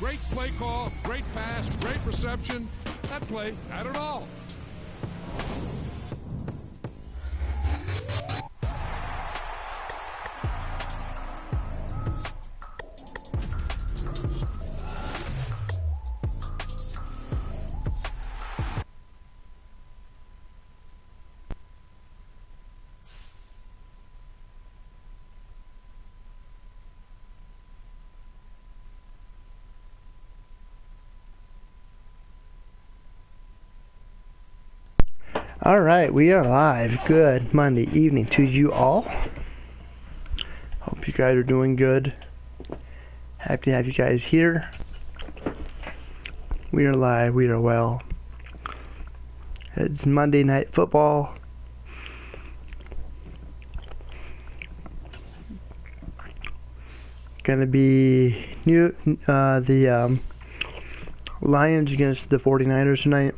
Great play call, great pass, great reception. That play had it all. All right, we are live. Good Monday evening to you all. Hope you guys are doing good. Happy to have you guys here. We are live. We are well. It's Monday Night Football. Gonna be the Lions against the 49ers tonight.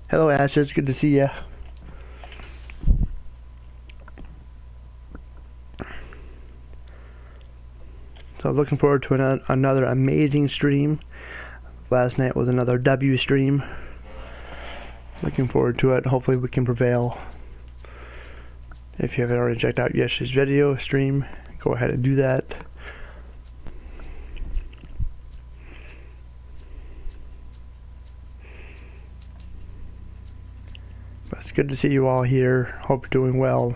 Hello, Ash. It's good to see you. So, looking forward to another amazing stream. Last night was another W stream. Looking forward to it. Hopefully, we can prevail. If you haven't already checked out yesterday's video stream, go ahead and do that. It's good to see you all here. Hope you're doing well.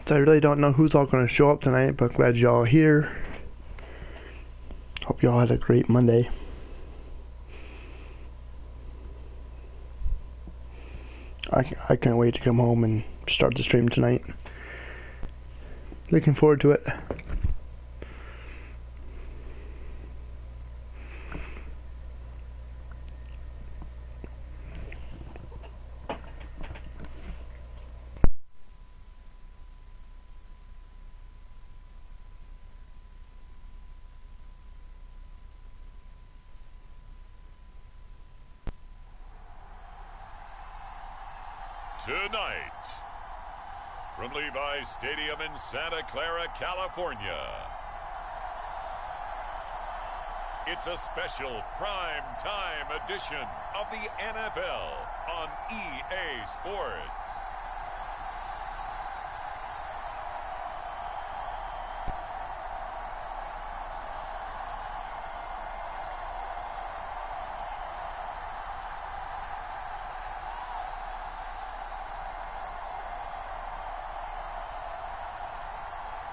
So I really don't know who's all going to show up tonight, but glad y'all are here. Hope y'all had a great Monday. I can't wait to come home and start the stream tonight. Looking forward to it. Tonight, from Levi's Stadium in Santa Clara, California, it's a special prime time edition of the NFL on EA Sports.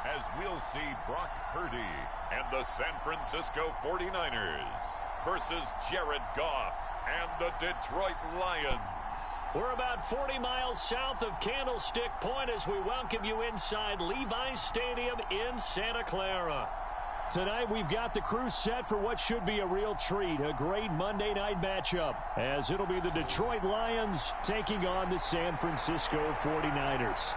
As we'll see Brock Purdy and the San Francisco 49ers versus Jared Goff and the Detroit Lions. We're about 40 miles south of Candlestick Point as we welcome you inside Levi's Stadium in Santa Clara. Tonight we've got the crew set for what should be a real treat, a great Monday night matchup, as it'll be the Detroit Lions taking on the San Francisco 49ers.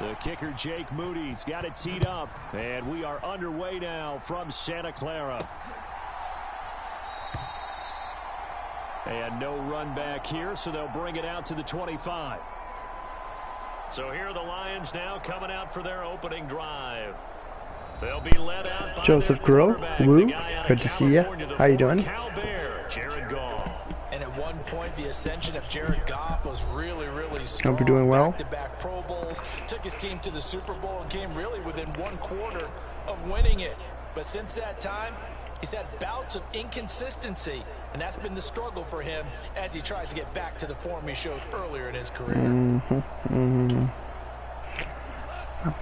The kicker, Jake Moody's got it teed up. And we are underway now from Santa Clara. And no run back here, so they'll bring it out to the 25. So here are the Lions now coming out for their opening drive. They'll be led out by Joseph Groh, woo, good to see you. How you doing? Jared Goff. And at one point, the ascension of Jared Goff was really strong. Hope you're doing well. Back-to-back Pro Bowls, took his team to the Super Bowl and came really within one quarter of winning it. But since that time, he's had bouts of inconsistency, and that's been the struggle for him as he tries to get back to the form he showed earlier in his career.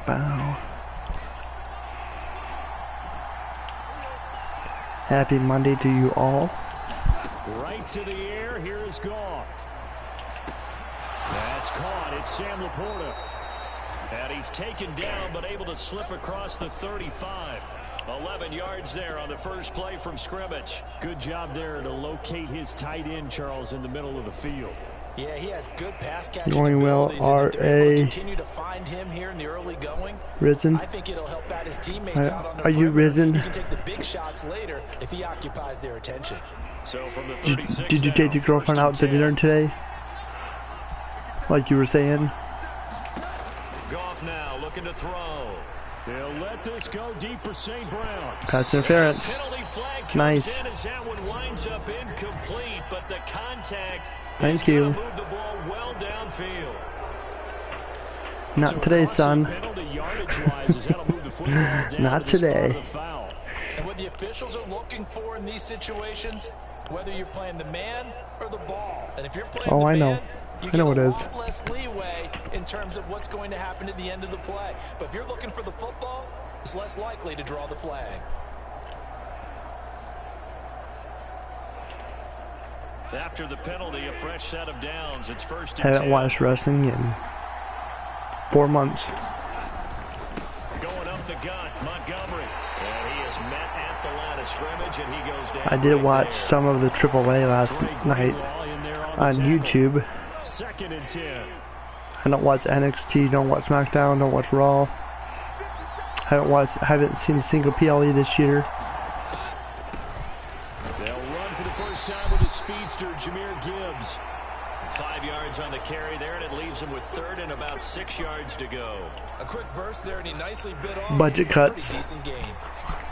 Bow. Happy Monday to you all. Right to the air. Here is Goff. That's caught. It's Sam Laporta. And he's taken down, but able to slip across the 35. 11 yards there on the first play from scrimmage. Good job there to locate his tight end, Charles, in the middle of the field. Yeah, he has good pass catching Going well, R.A. Continue to find him here in the early going. Risen. I think it'll help out his teammates out on the Are you risen? He can take the big shots later if he occupies their attention. So from the 36 did you take your girlfriend out to dinner today? Like you were saying? Goff now looking to throw. They'll let this go deep for St. Brown. Pass interference. Nice. As that one winds up incomplete, but the contact Thank you. move the ball well downfield. Not So today, son. Not today. And what the officials are looking for in these situations, whether you're playing the man or the ball. And if you're playing the man, you get a lot less leeway in terms of what's going to happen at the end of the play. But if you're looking for the football, it's less likely to draw the flag. After the penalty, a fresh set of downs. It's first and 10. Haven't watched wrestling in 4 months. Going up the gut, Montgomery. And he is met at the line of scrimmage, and he goes down. I did watch some of the AAA last night on YouTube. Second and 10. I don't watch NXT, don't watch SmackDown, don't watch Raw. Haven't seen a single PLE this year. They'll run for the first time with his speedster, Jahmyr Gibbs. 5 yards on the carry there, and it leaves him with third and about 6 yards to go. A quick burst there, and he nicely bit off. Budget cuts. Pretty decent game.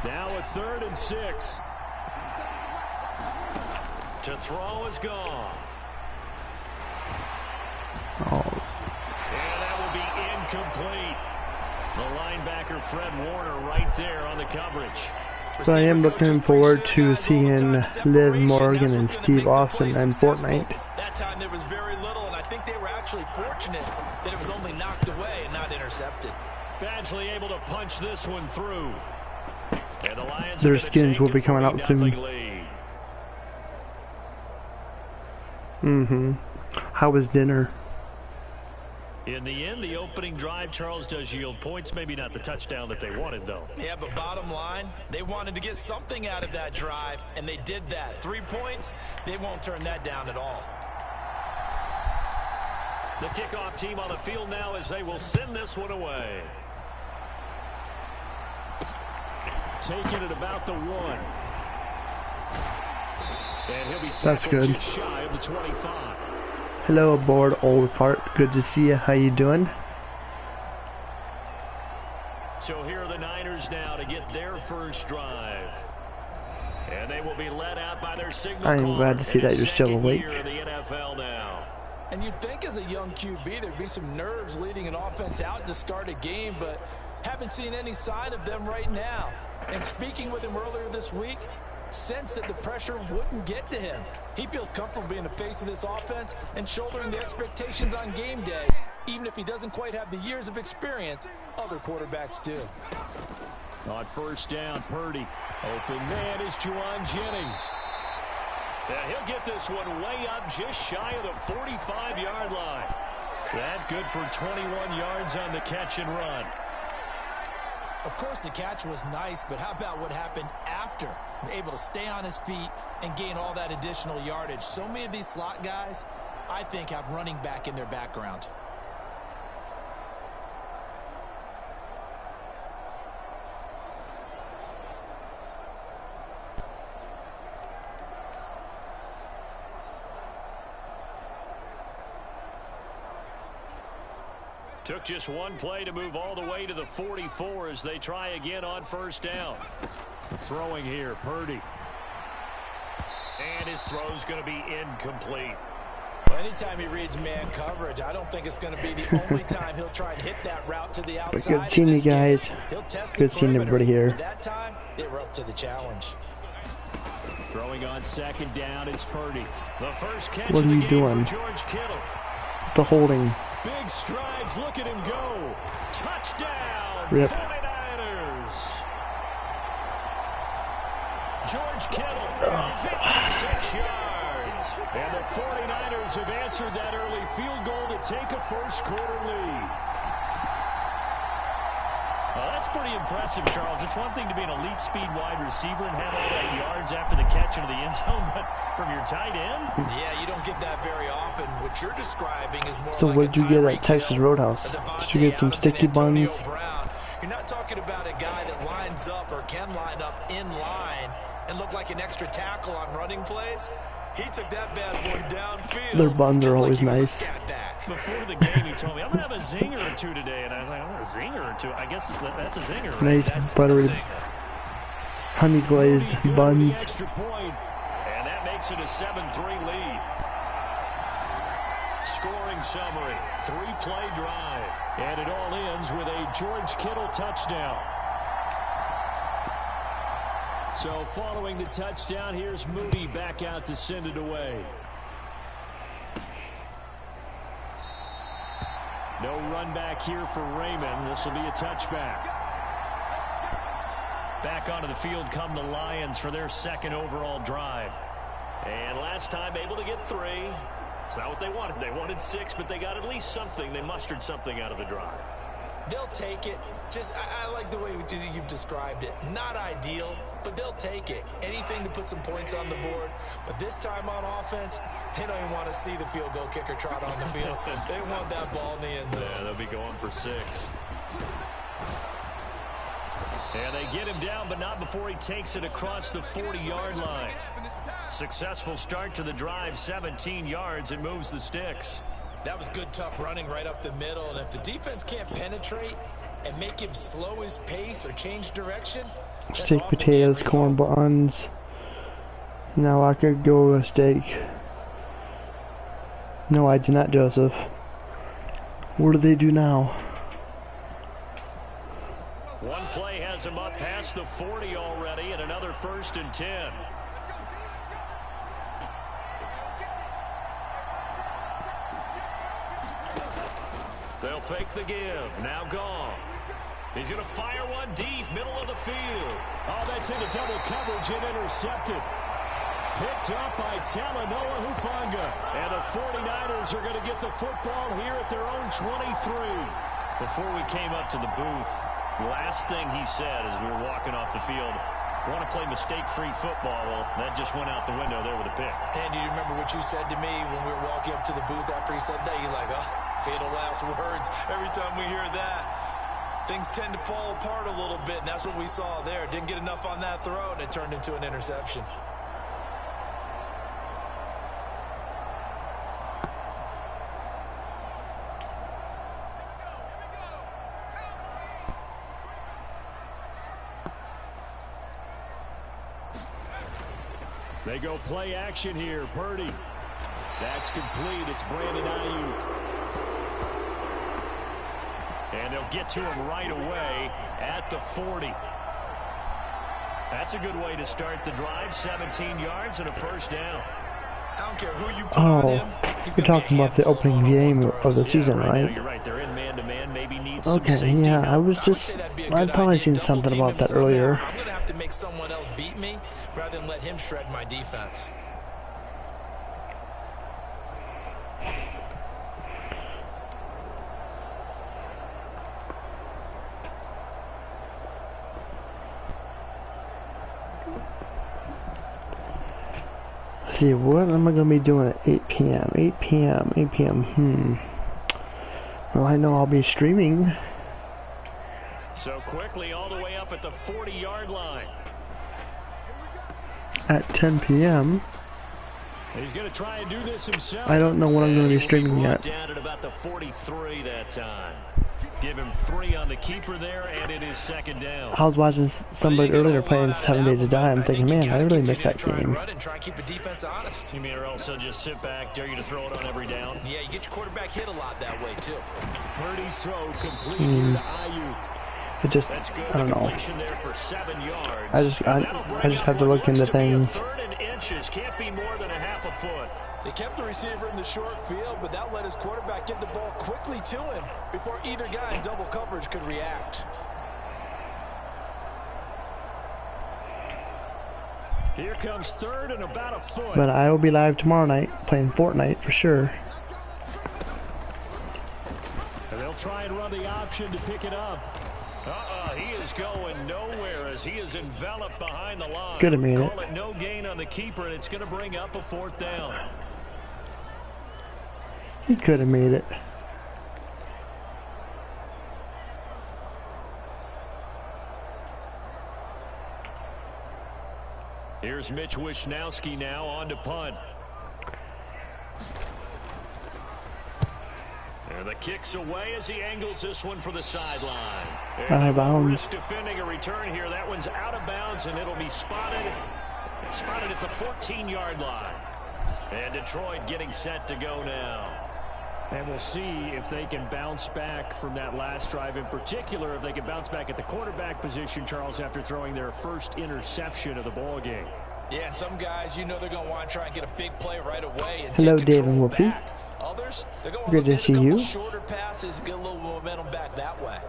Now a 3rd and 6. To throw is Goff. Oh. And that will be incomplete. The linebacker, Fred Warner, right there on the coverage. So I am looking forward to seeing Liv Morgan and Steve Austin and Fortnite. That time there was very little, and I think they were actually fortunate that it was only knocked away and not intercepted. Badgley able to punch this one through. And the Lions Their skins will be coming out soon. How was dinner? In the end, the opening drive, Charles, does yield points. Maybe not the touchdown that they wanted, though. Yeah, but bottom line, they wanted to get something out of that drive, and they did that. 3 points, they won't turn that down at all. The kickoff team on the field now as they will send this one away. Taking it about the 1. And he'll be tackled just shy of the 25. Hello aboard, old fart. Good to see you. How you doing? So here are the Niners now to get their first drive. And they will be led out by their signal. I am glad to see that you're still awake. In the NFL now. And you'd think as a young QB there'd be some nerves leading an offense out to start a game, but haven't seen any sign of them right now. And speaking with him earlier this week, sensed that the pressure wouldn't get to him. He feels comfortable being the face of this offense and shouldering the expectations on game day, even if he doesn't quite have the years of experience other quarterbacks do. On first down, Purdy. Open man is Juwan Jennings. And he'll get this one way up just shy of the 45-yard line. That good for 21 yards on the catch and run. Of course, the catch was nice, but how about what happened after? Able to stay on his feet and gain all that additional yardage. So many of these slot guys, I think, have running back in their background. Took just one play to move all the way to the 44 as they try again on first down. Throwing here, Purdy. And his throw's going to be incomplete. Well, anytime he reads man coverage, I don't think it's going to be the only time he'll try and hit that route to the outside. But good seeing you guys. Good seeing everybody here. That time, they were up to the challenge. Throwing on second down, it's Purdy. The first catch what are you doing? George Kittle. The holding. Big strides, look at him go. Touchdown, Rip. 49ers. George Kittle, 56 yards. And the 49ers have answered that early field goal to take a first-quarter lead. Well, that's pretty impressive, Charles. It's one thing to be an elite speed wide receiver and have all that yards after the catch into the end zone, but from your tight end? Yeah, you don't get that very often. What you're describing is more so like what did you get at Texas Roadhouse? Did you get some sticky buns? You're not talking about a guy that lines up or can line up in line and look like an extra tackle on running plays. He took that bad boy downfield. Their buns are always like nice. Before the game, he told me, I'm going to have a zinger or two today. And I was like, I'm going to have a zinger or two. I guess that's a zinger. Right? Nice That's buttery, honey glazed buns. Extra point, and that makes it a 7-3 lead. Scoring summary, 3-play drive. And it all ends with a George Kittle touchdown. So following the touchdown, here's Moody back out to send it away. No run back here for Raymond. This will be a touchback. Back onto the field come the Lions for their second overall drive. And last time able to get 3. It's not what they wanted. They wanted 6, but they got at least something. They mustered something out of the drive. They'll take it. I like the way you've described it. Not ideal, but they'll take it. Anything to put some points on the board. But this time on offense, they don't even want to see the field goal kicker trot on the field. They want that ball in the end zone. Yeah, they'll be going for 6. And they get him down, but not before he takes it across the 40-yard line. Successful start to the drive, 17 yards, and moves the sticks. That was good, tough running right up the middle. And if the defense can't penetrate and make him slow his pace or change direction, Steak, potatoes, corn buns. Now I could go with a steak. No, I did not, Joseph. What do they do now? One play has him up past the 40 already, and another 1st and 10. They'll fake the give. Now Goff. He's going to fire one deep, middle of the field. Oh, that's into double coverage and intercepted. Picked up by Talanoa Hufanga. And the 49ers are going to get the football here at their own 23. Before we came up to the booth, last thing he said as we were walking off the field, want to play mistake-free football. Well, that just went out the window there with a pick. Andy, do you remember what you said to me when we were walking up to the booth after he said that? You're like, oh, fatal last words. Every time we hear that, things tend to fall apart a little bit, and that's what we saw there. Didn't get enough on that throw, and it turned into an interception. They go play action here. Purdy. That's complete. It's Brandon Ayuk. And they'll get to him right away at the 40. That's a good way to start the drive. 17 yards and a 1st down. I don't care who you put on him. You're talking about the opening game of the season, right? You're right. They're in man-to-man. Maybe needs okay, some safety yeah, help. I was just, I'd probably seen something about that earlier. I'm going to have to make someone else beat me rather than let him shred my defense. Let's see, what am I going to be doing at 8 p.m.? 8 p.m., 8 p.m., Well, I know I'll be streaming. So quickly all the way up at the 40-yard line. At 10 p.m. He's going to try and do this himself. I don't know what I'm going to be streaming yet. Down at about the 43 that time. Give him 3 on the keeper there, and it is second down. I was watching somebody earlier playing 7 Days to Die. I'm thinking, man, I really missed that game. Try and keep the defense honest. You mean or also just sit back, dare you to throw it on every down? Yeah, you get your quarterback hit a lot that way too. Purdy's throw complete here to Ayuk. It just, That's good. I don't know. There for 7 yards. I just have to look into things. 3rd and inches can't be more than a half a foot. They kept the receiver in the short field, but that let his quarterback get the ball quickly to him before either guy in double coverage could react. Here comes 3rd and about a foot. But I will be live tomorrow night playing Fortnite for sure. And they'll try and run the option to pick it up. He is going nowhere as he is enveloped behind the line. Could have made it. Call it no gain on the keeper, and it's going to bring up a 4th down. He could have made it. Here's Mitch Wishnowski now on to punt. And the kick's away as he angles this one for the sideline. Out of bounds. Risk defending a return here. That one's out of bounds, and it'll be spotted at the 14-yard line. And Detroit getting set to go now. And we'll see if they can bounce back from that last drive, in particular if they can bounce back at the quarterback position, Charles, after throwing their first interception of the ball game. Yeah, and some guys, you know, they're going to want to try and get a big play right away. And hello, take David control Wolfie. back. Others, they're going Good to see you. Shorter passes, get a little momentum back that way.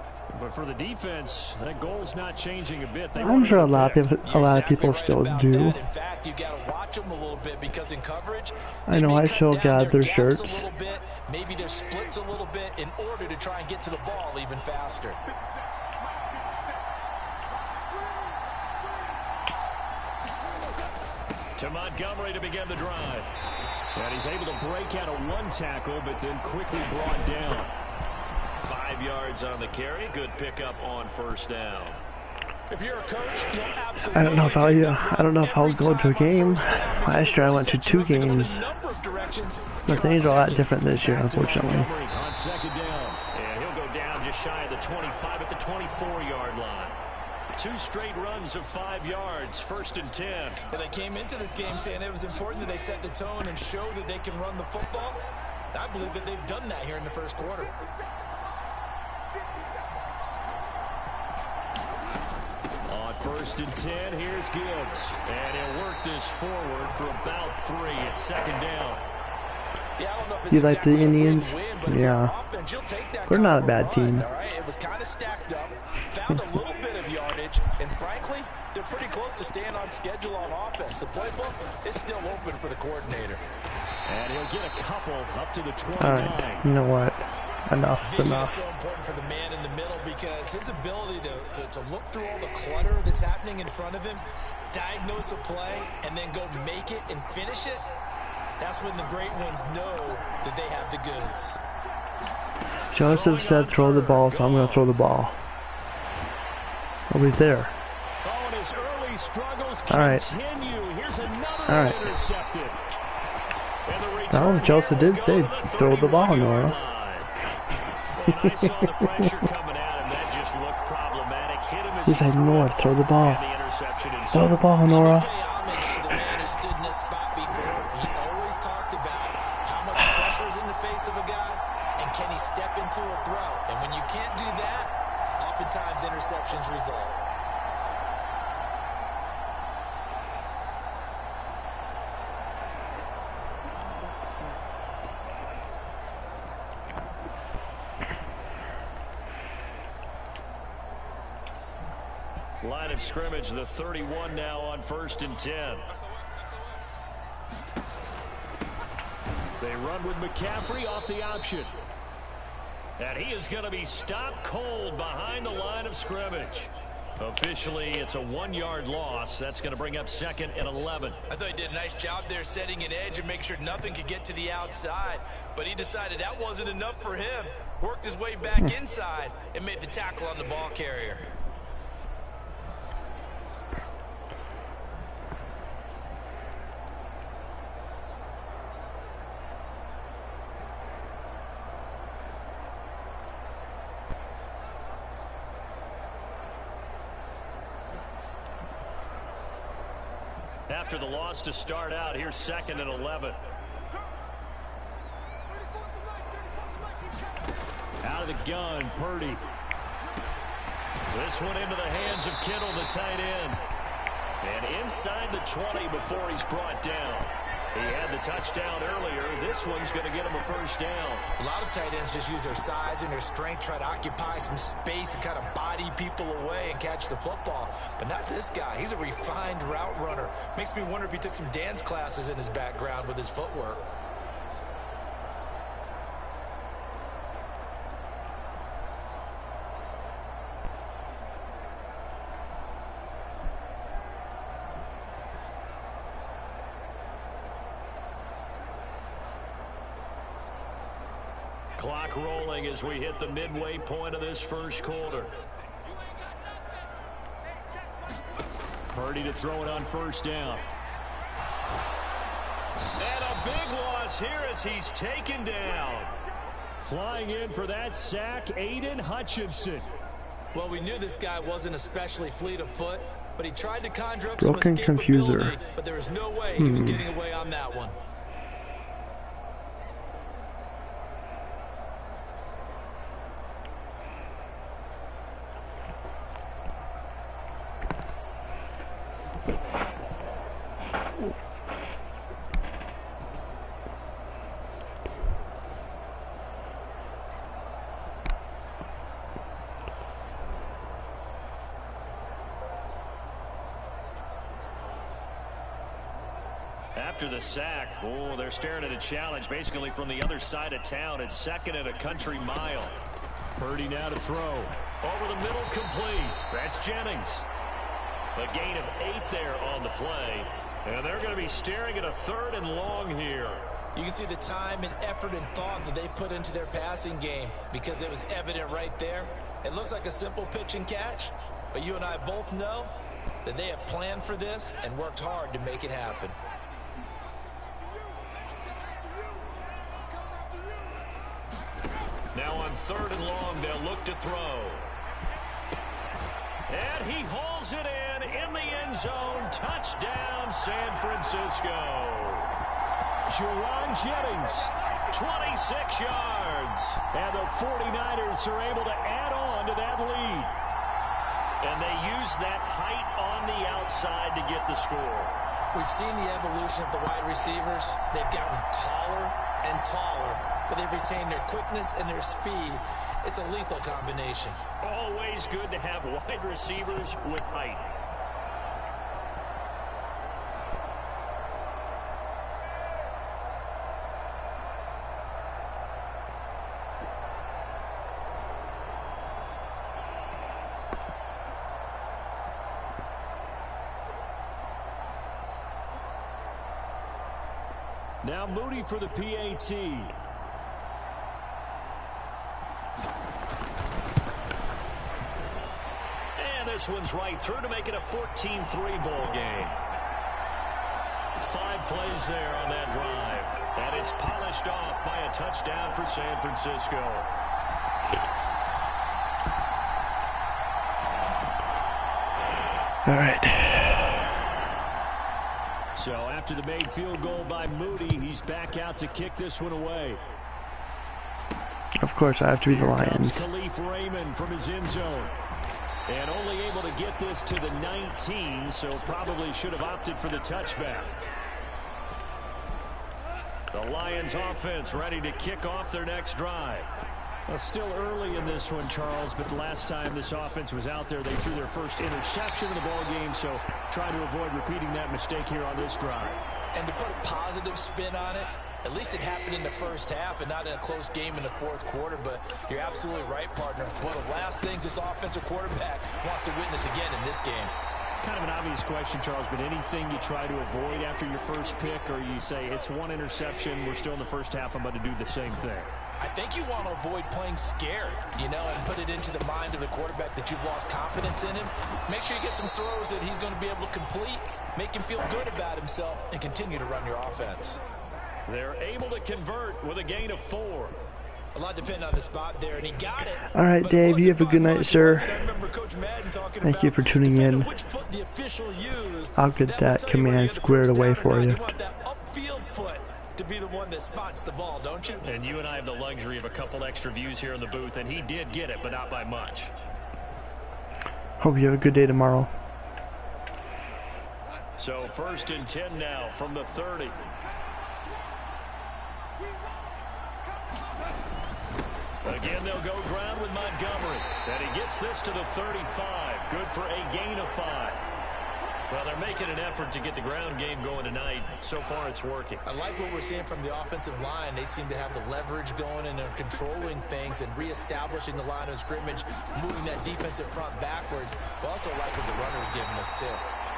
But for the defense, that goal's not changing a bit. I'm sure a lot of people still do. In fact, you got to watch them a little bit because in coverage, I know I still got their shirts. A little bit, maybe their splits a little bit in order to try and get to the ball even faster. To Montgomery to begin the drive. And he's able to break out of 1 tackle, but then quickly brought down. 5 yards on the carry. Good pickup on 1st down. If you're a coach, you'll absolutely I don't know if I'll go to a game. Last year I went to 2 games. But things are a lot different this year, unfortunately. On 2nd down. And he'll go down just shy of the 25 at the 24-yard line. 2 straight runs of 5 yards, 1st and 10. Well, they came into this game saying it was important that they set the tone and show that they can run the football. I believe that they've done that here in the 1st quarter. On 1st and 10, here's Gibbs. And he'll work this forward for about 3 at 2nd down. Yeah, I don't know if it's You like exactly the Indians? yeah. We're not a bad team. All right? It was kind of stacked up, found a little bit of yardage, and frankly, they're pretty close to staying on schedule on offense. The playbook is still open for the coordinator. And he'll get a couple up to the 29. All right, you know what? Enough is Vision enough. is so important for the man in the middle because his ability to look through all the clutter that's happening in front of him, diagnose a play, and then go make it and finish it, that's when the great ones know that they have the goods. Joseph said throw the ball, so I'm going to throw the ball. Nobody's there. Oh, and his early struggles All right. continue. Here's another All right. intercepted. And the Well, return Joseph did will say go to the throw the ball, 31-yard N.O.R.A. line. Well, I saw the pressure coming at him. That just looked problematic. Hit him as He said, threw N.O.R.A, it, throw the ball. and the interception ensued. Throw the ball, N.O.R.A. Pay homage to the man who stood in this spot before. He always talked about how much pressure is in the face of a guy and can he step into a throw. And when you can't do that, oftentimes interceptions result. Line of scrimmage, the 31 now on 1st and 10. They run with McCaffrey off the option. And he is going to be stopped cold behind the line of scrimmage. Officially, it's a 1-yard loss. That's going to bring up 2nd and 11. I thought he did a nice job there setting an edge and make sure nothing could get to the outside. But he decided that wasn't enough for him. Worked his way back inside and made the tackle on the ball carrier. After the loss to start out, here's 2nd and 11. Out of the gun, Purdy. This one into the hands of Kittle, the tight end. And inside the 20 before he's brought down. He had the touchdown earlier. This one's going to get him a first down. A lot of tight ends just use their size and their strength, try to occupy some space and kind of body people away and catch the football. But not this guy. He's a refined route runner. Makes me wonder if he took some dance classes in his background with his footwork. Clock rolling as we hit the midway point of this first quarter. Purdy to throw it on first down. And a big loss here as he's taken down. Flying in for that sack, Aiden Hutchinson. Well, we knew this guy wasn't especially fleet of foot, but he tried to conjure up Broken some escapability, confuser. but there was no way he was getting away on that one. After the sack, oh, they're staring at a challenge basically from the other side of town. It's 2nd and a country mile. Purdy now to throw. Over the middle, complete. That's Jennings. A gain of 8 there on the play. And they're going to be staring at a 3rd and long here. You can see the time and effort and thought that they put into their passing game because it was evident right there. It looks like a simple pitch and catch, but you and I both know that they have planned for this and worked hard to make it happen. Now on 3rd and long, they'll look to throw. And he hauls it in the end zone. Touchdown, San Francisco. Juwan Jennings, 26 yards. And the 49ers are able to add on to that lead. And they use that height on the outside to get the score. We've seen the evolution of the wide receivers. They've gotten taller and taller, but they've retained their quickness and their speed. It's a lethal combination. Always good to have wide receivers with height. Now Moody for the PAT. And this one's right through to make it a 14-3 ball game. 5 plays there on that drive. And it's polished off by a touchdown for San Francisco. All right. So after the made field goal by Moody, he's back out to kick this one away. Of course, I have to be the Lions. Khalif Raymond from his end zone. And only able to get this to the 19, so probably should have opted for the touchback. The Lions offense ready to kick off their next drive. Well, still early in this one, Charles, but the last time this offense was out there, they threw their first interception of the ball game, so try to avoid repeating that mistake here on this drive. And to put a positive spin on it, at least it happened in the first half and not in a close game in the fourth quarter, but you're absolutely right, partner. One of the last things this offensive quarterback wants to witness again in this game. Kind of an obvious question, Charles, but anything you try to avoid after your first pick, or you say it's one interception, we're still in the first half, I'm about to do the same thing? I think you want to avoid playing scared, and put it into the mind of the quarterback that you've lost confidence in him. Make sure you get some throws that he's going to be able to complete, make him feel good about himself, and continue to run your offense. They're able to convert with a gain of 4. A lot depending on the spot there, and he got it. All right, Dave, you have a good night, sir. Thank you for tuning in. I'll get that command squared away for you. To be the one that spots the ball, don't you? And you and I have the luxury of a couple extra views here in the booth, and he did get it, but not by much. Hope you have a good day tomorrow. So 1st and 10 now from the 30. Again, they'll go ground with Montgomery. And he gets this to the 35. Good for a gain of 5. Well, they're making an effort to get the ground game going tonight. So far, it's working. I like what we're seeing from the offensive line. They seem to have the leverage going, and they're controlling things and reestablishing the line of scrimmage, moving that defensive front backwards. But also like what the runner's giving us, too.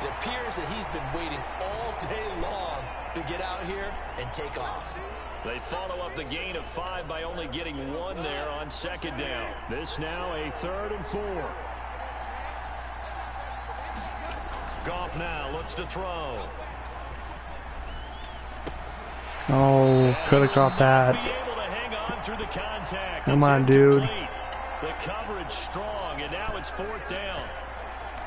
It appears that he's been waiting all day long to get out here and take off. They follow up the gain of 5 by only getting 1 there on 2nd down. This now a 3rd and 4. Goff now looks to throw. Oh, could have caught that. Come on, dude. The coverage strong, and now it's 4th down.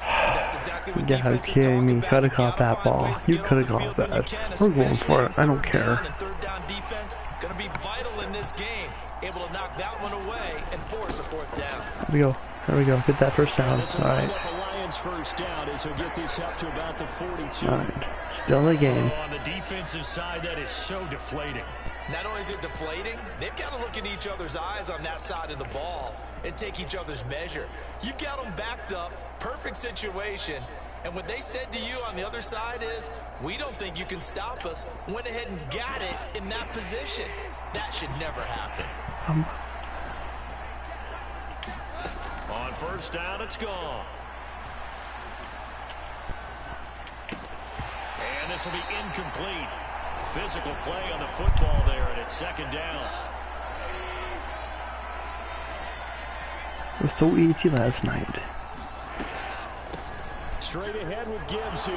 That's exactly what You gotta be kidding me. Could have caught that ball. You could have caught that. We're going for it. I don't care. Third down defense gonna be vital in this game. Able to knock that one away and force a 4th down. Here we go. Here we go. Get that first down. All right. First down as he'll get this up to about the 42. All right. Still in the game. On the defensive side, that is so deflating. Not only is it deflating, they've got to look in each other's eyes on that side of the ball and take each other's measure. You've got them backed up, perfect situation, and what they said to you on the other side is, we don't think you can stop us. Went ahead and got it in that position. That should never happen. On 1st down, it's gone. And this will be incomplete. Physical play on the football there, and it's 2nd down. It was so easy last night. Straight ahead with Gibbs here.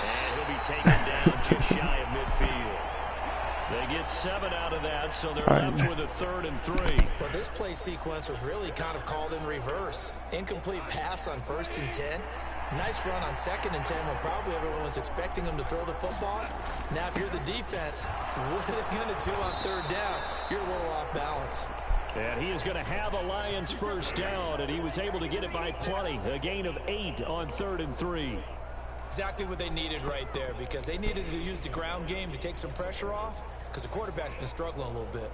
And he'll be taken down just shy of midfield. They get 7 out of that, so they're left with a 3rd and 3. Well, this play sequence was really kind of called in reverse. Incomplete pass on 1st and 10. Nice run on 2nd and 10 when probably everyone was expecting him to throw the football. Now, if you're the defense, what are they going to do on 3rd down? You're a little off balance. And he is going to have a Lions 1st down, and he was able to get it by plenty. A gain of 8 on 3rd and 3. Exactly what they needed right there, because they needed to use the ground game to take some pressure off, because the quarterback's been struggling a little bit.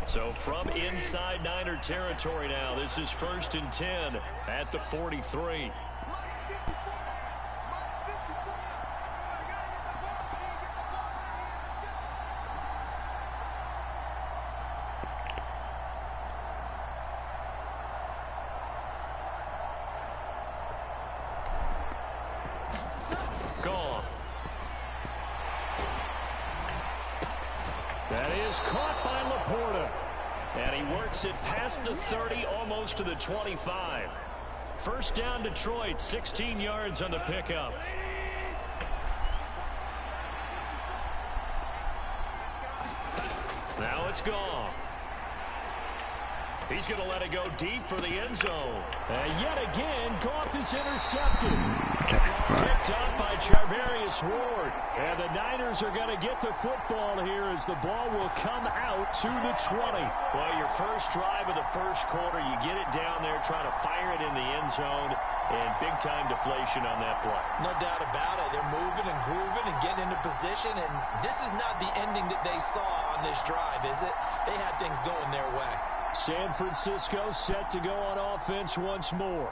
So from inside Niner territory now, this is 1st and 10 at the 43. Gone. That is caught by Laporta. And he works it past the 30, almost to the 25. 1st down, Detroit, 16 yards on the pickup. Now it's gone. He's going to let it go deep for the end zone. And yet again, Goff is intercepted. Picked up by Charvarius Ward. And the Niners are going to get the football here as the ball will come out to the 20. Well, your first drive of the 1st quarter, you get it down there, try to fire it in the end zone, and big-time deflation on that play. No doubt about it. They're moving and grooving and getting into position, and this is not the ending that they saw on this drive, is it? They had things going their way. San Francisco set to go on offense once more.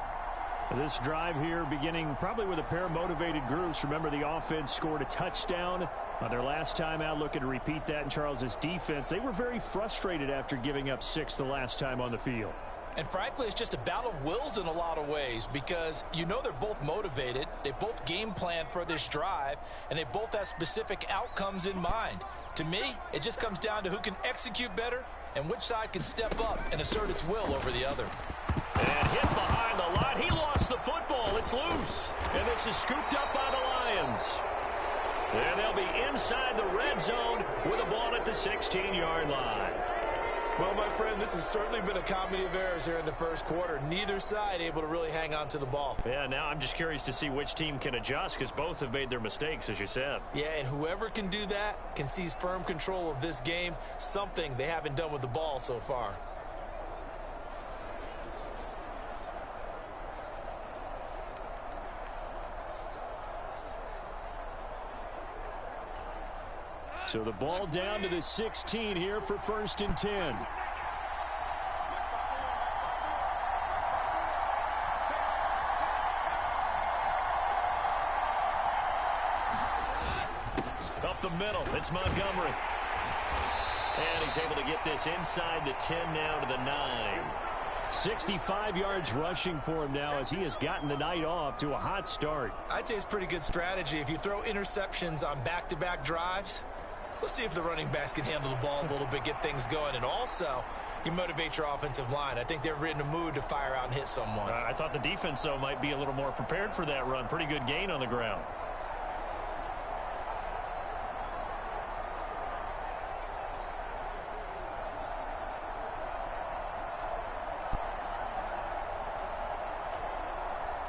This drive here beginning probably with a pair of motivated groups. Remember, the offense scored a touchdown on their last time out, looking to repeat that in Charles's defense. They were very frustrated after giving up 6 the last time on the field. And frankly, it's just a battle of wills in a lot of ways, because you know they're both motivated, they both game plan for this drive, and they both have specific outcomes in mind. To me, it just comes down to who can execute better and which side can step up and assert its will over the other. And hit behind the line. He lost the football. It's loose. And this is scooped up by the Lions. And they'll be inside the red zone with a ball at the 16-yard line. Well, my friend, this has certainly been a comedy of errors here in the first quarter. Neither side able to really hang on to the ball. Yeah, now I'm just curious to see which team can adjust because both have made their mistakes, as you said. Yeah, and whoever can do that can seize firm control of this game, something they haven't done with the ball so far. So the ball down to the 16 here for 1st and 10. Up the middle, it's Montgomery. And he's able to get this inside the 10 now to the 9. 65 yards rushing for him now as he has gotten the night off to a hot start. I'd say it's pretty good strategy. If you throw interceptions on back-to-back drives, let's see if the running backs can handle the ball a little bit, get things going. And also, you motivate your offensive line. I think they're in a mood to fire out and hit someone. I thought the defense, though, might be a little more prepared for that run. Pretty good gain on the ground.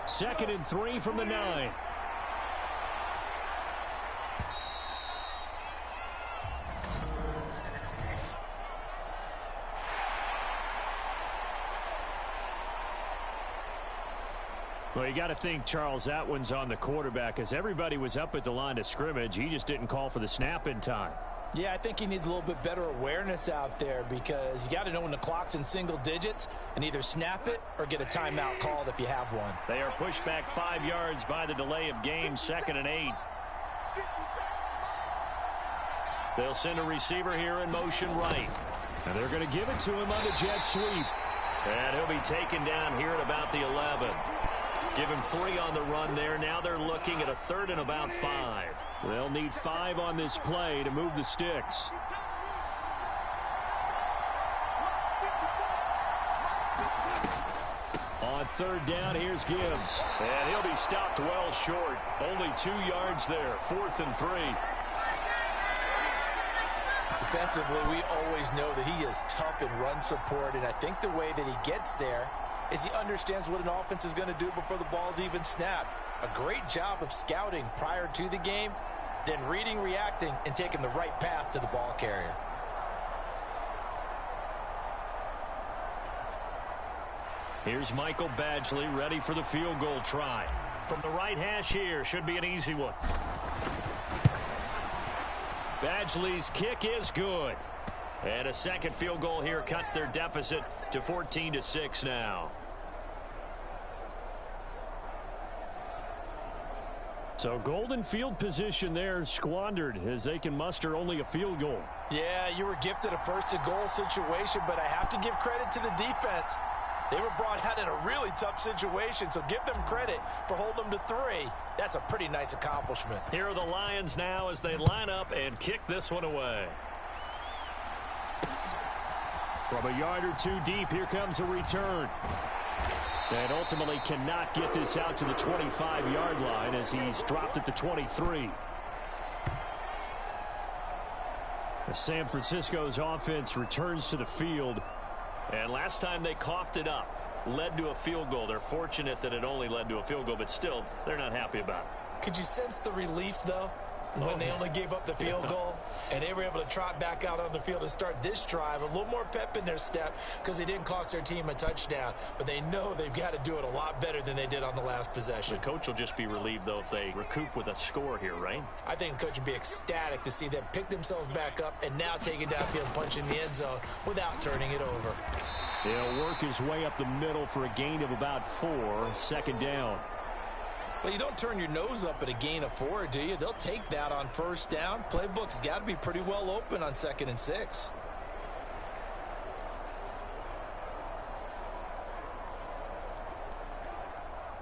Second and 3 from the 9. Well, you got to think, Charles, that one's on the quarterback as everybody was up at the line of scrimmage. He just didn't call for the snap in time. Yeah, I think he needs a little bit better awareness out there because you got to know when the clock's in single digits and either snap it or get a timeout called if you have one. They are pushed back 5 yards by the delay of game, 2nd and 8. They'll send a receiver here in motion right. And they're going to give it to him on the jet sweep. And he'll be taken down here at about the 11. Give him 3 on the run there. Now they're looking at a 3rd and about 5. They'll need 5 on this play to move the sticks. On 3rd down, here's Gibbs. And he'll be stopped well short. Only 2 yards there. 4th and 3. Defensively, we always know that he is tough in run support, and I think the way that he gets there is he understands what an offense is going to do before the ball's even snapped. A great job of scouting prior to the game, then reading, reacting, and taking the right path to the ball carrier. Here's Michael Badgley ready for the field goal try. From the right hash here, should be an easy one. Badgley's kick is good. And a second field goal here cuts their deficit to 14-6 now. So golden field position there squandered as they can muster only a field goal. Yeah, you were gifted a 1st and goal situation, but I have to give credit to the defense. They were brought out in a really tough situation, so give them credit for holding them to 3. That's a pretty nice accomplishment. Here are the Lions now as they line up and kick this one away. From a yard or 2 deep, here comes a return. And ultimately cannot get this out to the 25-yard line as he's dropped at the 23. San Francisco's offense returns to the field. And last time they coughed it up, led to a field goal. They're fortunate that it only led to a field goal, but still, they're not happy about it. Could you sense the relief, though, when they only gave up the field goal? And they were able to trot back out on the field and start this drive. A little more pep in their step because they didn't cost their team a touchdown. But they know they've got to do it a lot better than they did on the last possession. The coach will just be relieved, though, if they recoup with a score here, right? I think the coach would be ecstatic to see them pick themselves back up and now take it downfield, punch in the end zone without turning it over. He'll work his way up the middle for a gain of about 4, 2nd down. Well, you don't turn your nose up at a gain of 4, do you? They'll take that on 1st down. Playbook's got to be pretty well open on 2nd and 6.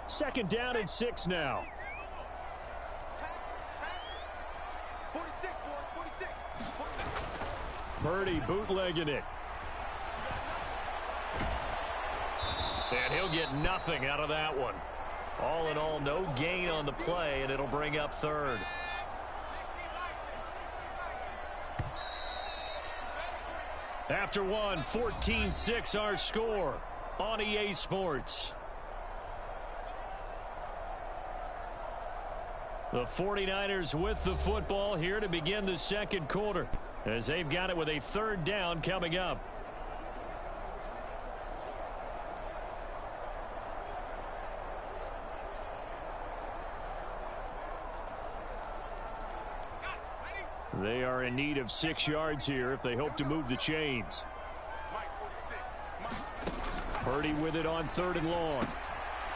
Second down and 6 now. 46, 46. Purdy bootlegging it. And he'll get nothing out of that one. All in all, no gain on the play, and it'll bring up third. After one, 14-6 our score on EA Sports. The 49ers with the football here to begin the second quarter, as they've got it with a third down coming up. They are in need of 6 yards here if they hope to move the chains. Purdy with it on 3rd and long.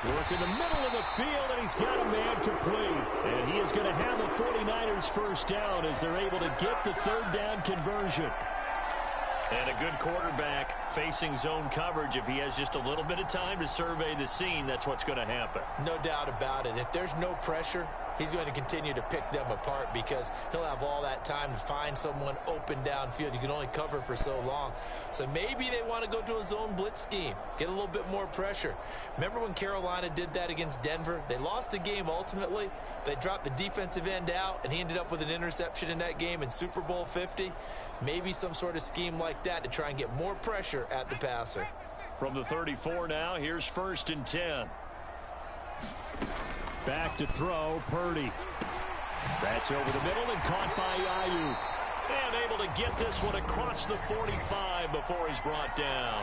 Work in the middle of the field, and he's got a man complete. And he is going to have the 49ers first down as they're able to get the third down conversion. And a good quarterback facing zone coverage. If he has just a little bit of time to survey the scene, that's what's going to happen. No doubt about it. If there's no pressure, he's going to continue to pick them apart because he'll have all that time to find someone open downfield. You can only cover for so long. So maybe they want to go to a zone blitz scheme, get a little bit more pressure. Remember when Carolina did that against Denver? They lost the game ultimately. They dropped the defensive end out, and he ended up with an interception in that game in Super Bowl 50. Maybe some sort of scheme like that to try and get more pressure at the passer. From the 34 now, here's 1st and 10. Back to throw, Purdy. That's over the middle and caught by Ayuk. And able to get this one across the 45 before he's brought down.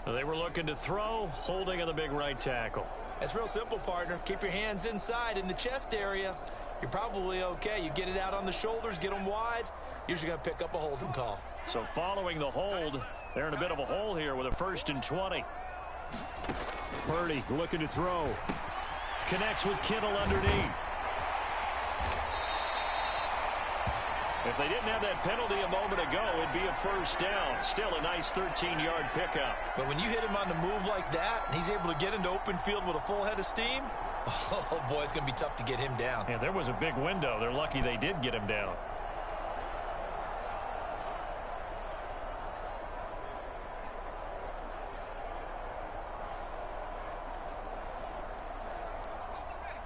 They were looking to throw, holding on the big right tackle. It's real simple, partner. Keep your hands inside in the chest area. You're probably okay. You get it out on the shoulders, get them wide. Usually going to pick up a holding call. So following the hold, they're in a bit of a hole here with a 1st and 20. Purdy looking to throw. Connects with Kittle underneath. If they didn't have that penalty a moment ago, it'd be a first down. Still a nice 13-yard pickup. But when you hit him on the move like that, and he's able to get into open field with a full head of steam, oh, boy, it's going to be tough to get him down. Yeah, there was a big window. They're lucky they did get him down.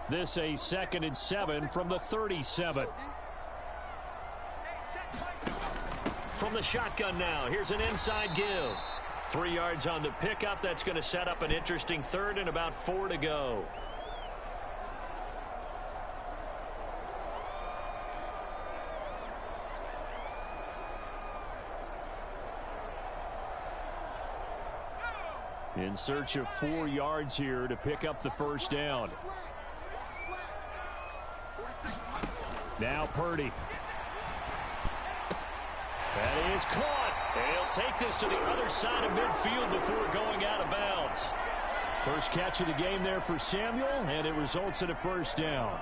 This a 2nd and 7 from the 37. From the shotgun now, here's an inside give. 3 yards on the pickup. That's going to set up an interesting 3rd and about 4 to go. In search of 4 yards here to pick up the first down. Now Purdy. That is caught. And he'll take this to the other side of midfield before going out of bounds. First catch of the game there for Samuel, and it results in a first down.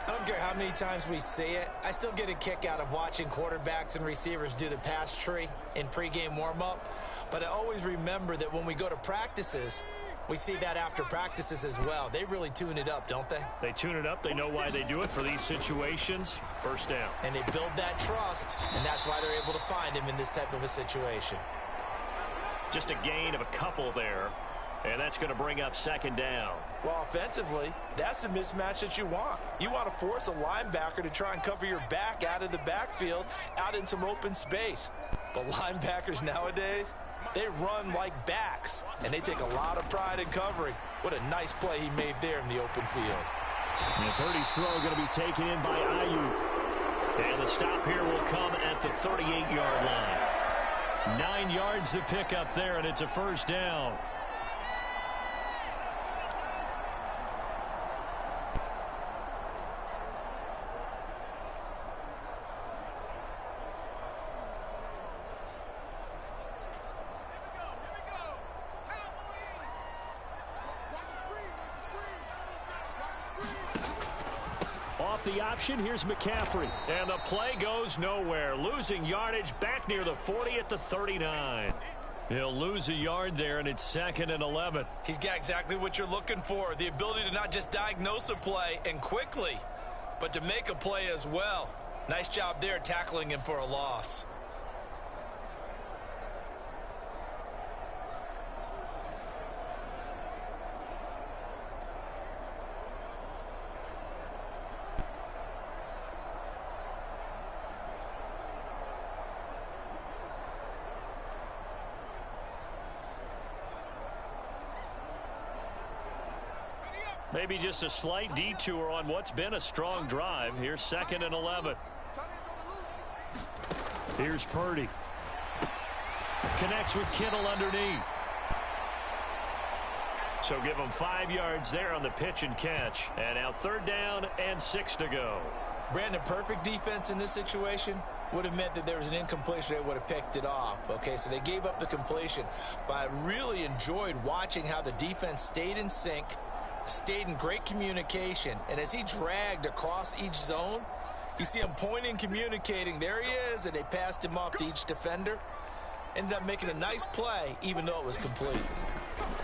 I don't care how many times we see it. I still get a kick out of watching quarterbacks and receivers do the pass tree in pregame warm-up. But I always remember that when we go to practices, we see that after practices as well. They really tune it up, don't they? They tune it up. They know why they do it for these situations. First down. And they build that trust, and that's why they're able to find him in this type of a situation. Just a gain of a couple there, and that's going to bring up 2nd down. Well, offensively, that's the mismatch that you want. You want to force a linebacker to try and cover your back out of the backfield, out in some open space. But linebackers nowadays, they run like backs, and they take a lot of pride in covering. What a nice play he made there in the open field. And Purdy's throw going to be taken in by Ayuk. And the stop here will come at the 38-yard line. 9 yards to pick up there, and it's a first down. off the option. Here's McCaffrey. And the play goes nowhere. Losing yardage back near the 40 at the 39. He'll lose a yard there, and it's 2nd and 11. He's got exactly what you're looking for. The ability to not just diagnose a play and quickly, but to make a play as well. Nice job there tackling him for a loss. Maybe just a slight detour on what's been a strong drive. Here's 2nd and 11. Here's Purdy. Connects with Kittle underneath. So give him 5 yards there on the pitch and catch. And now 3rd down and 6 to go. Brandon, perfect defense in this situation would have meant that there was an incompletion. They would have picked it off. Okay, so they gave up the completion. But I really enjoyed watching how the defense stayed in sync, stayed in great communication, and as he dragged across each zone, you see him pointing, communicating. There he is, and they passed him off to each defender. Ended up making a nice play, even though it was complete.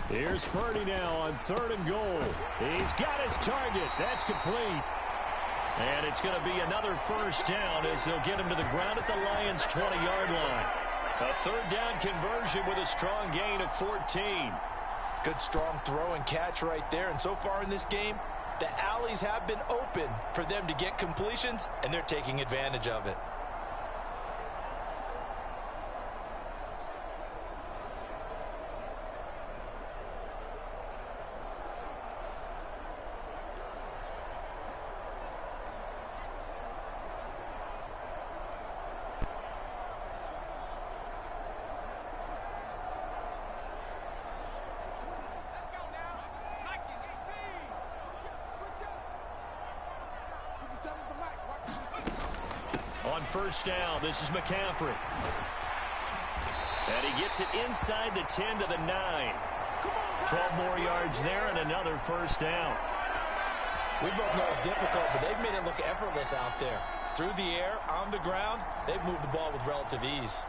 Here's Purdy now on 3rd and goal. He's got his target. That's complete. And it's going to be another 1st down as they'll get him to the ground at the Lions' 20-yard line. A 3rd down conversion with a strong gain of 14. Good strong throw and catch right there. And so far in this game, the alleys have been open for them to get completions, and they're taking advantage of it. On 1st down, this is McCaffrey. And he gets it inside the 10 to the 9. 12 more yards there and another 1st down. We both know it's difficult, but they've made it look effortless out there. Through the air, on the ground, they've moved the ball with relative ease.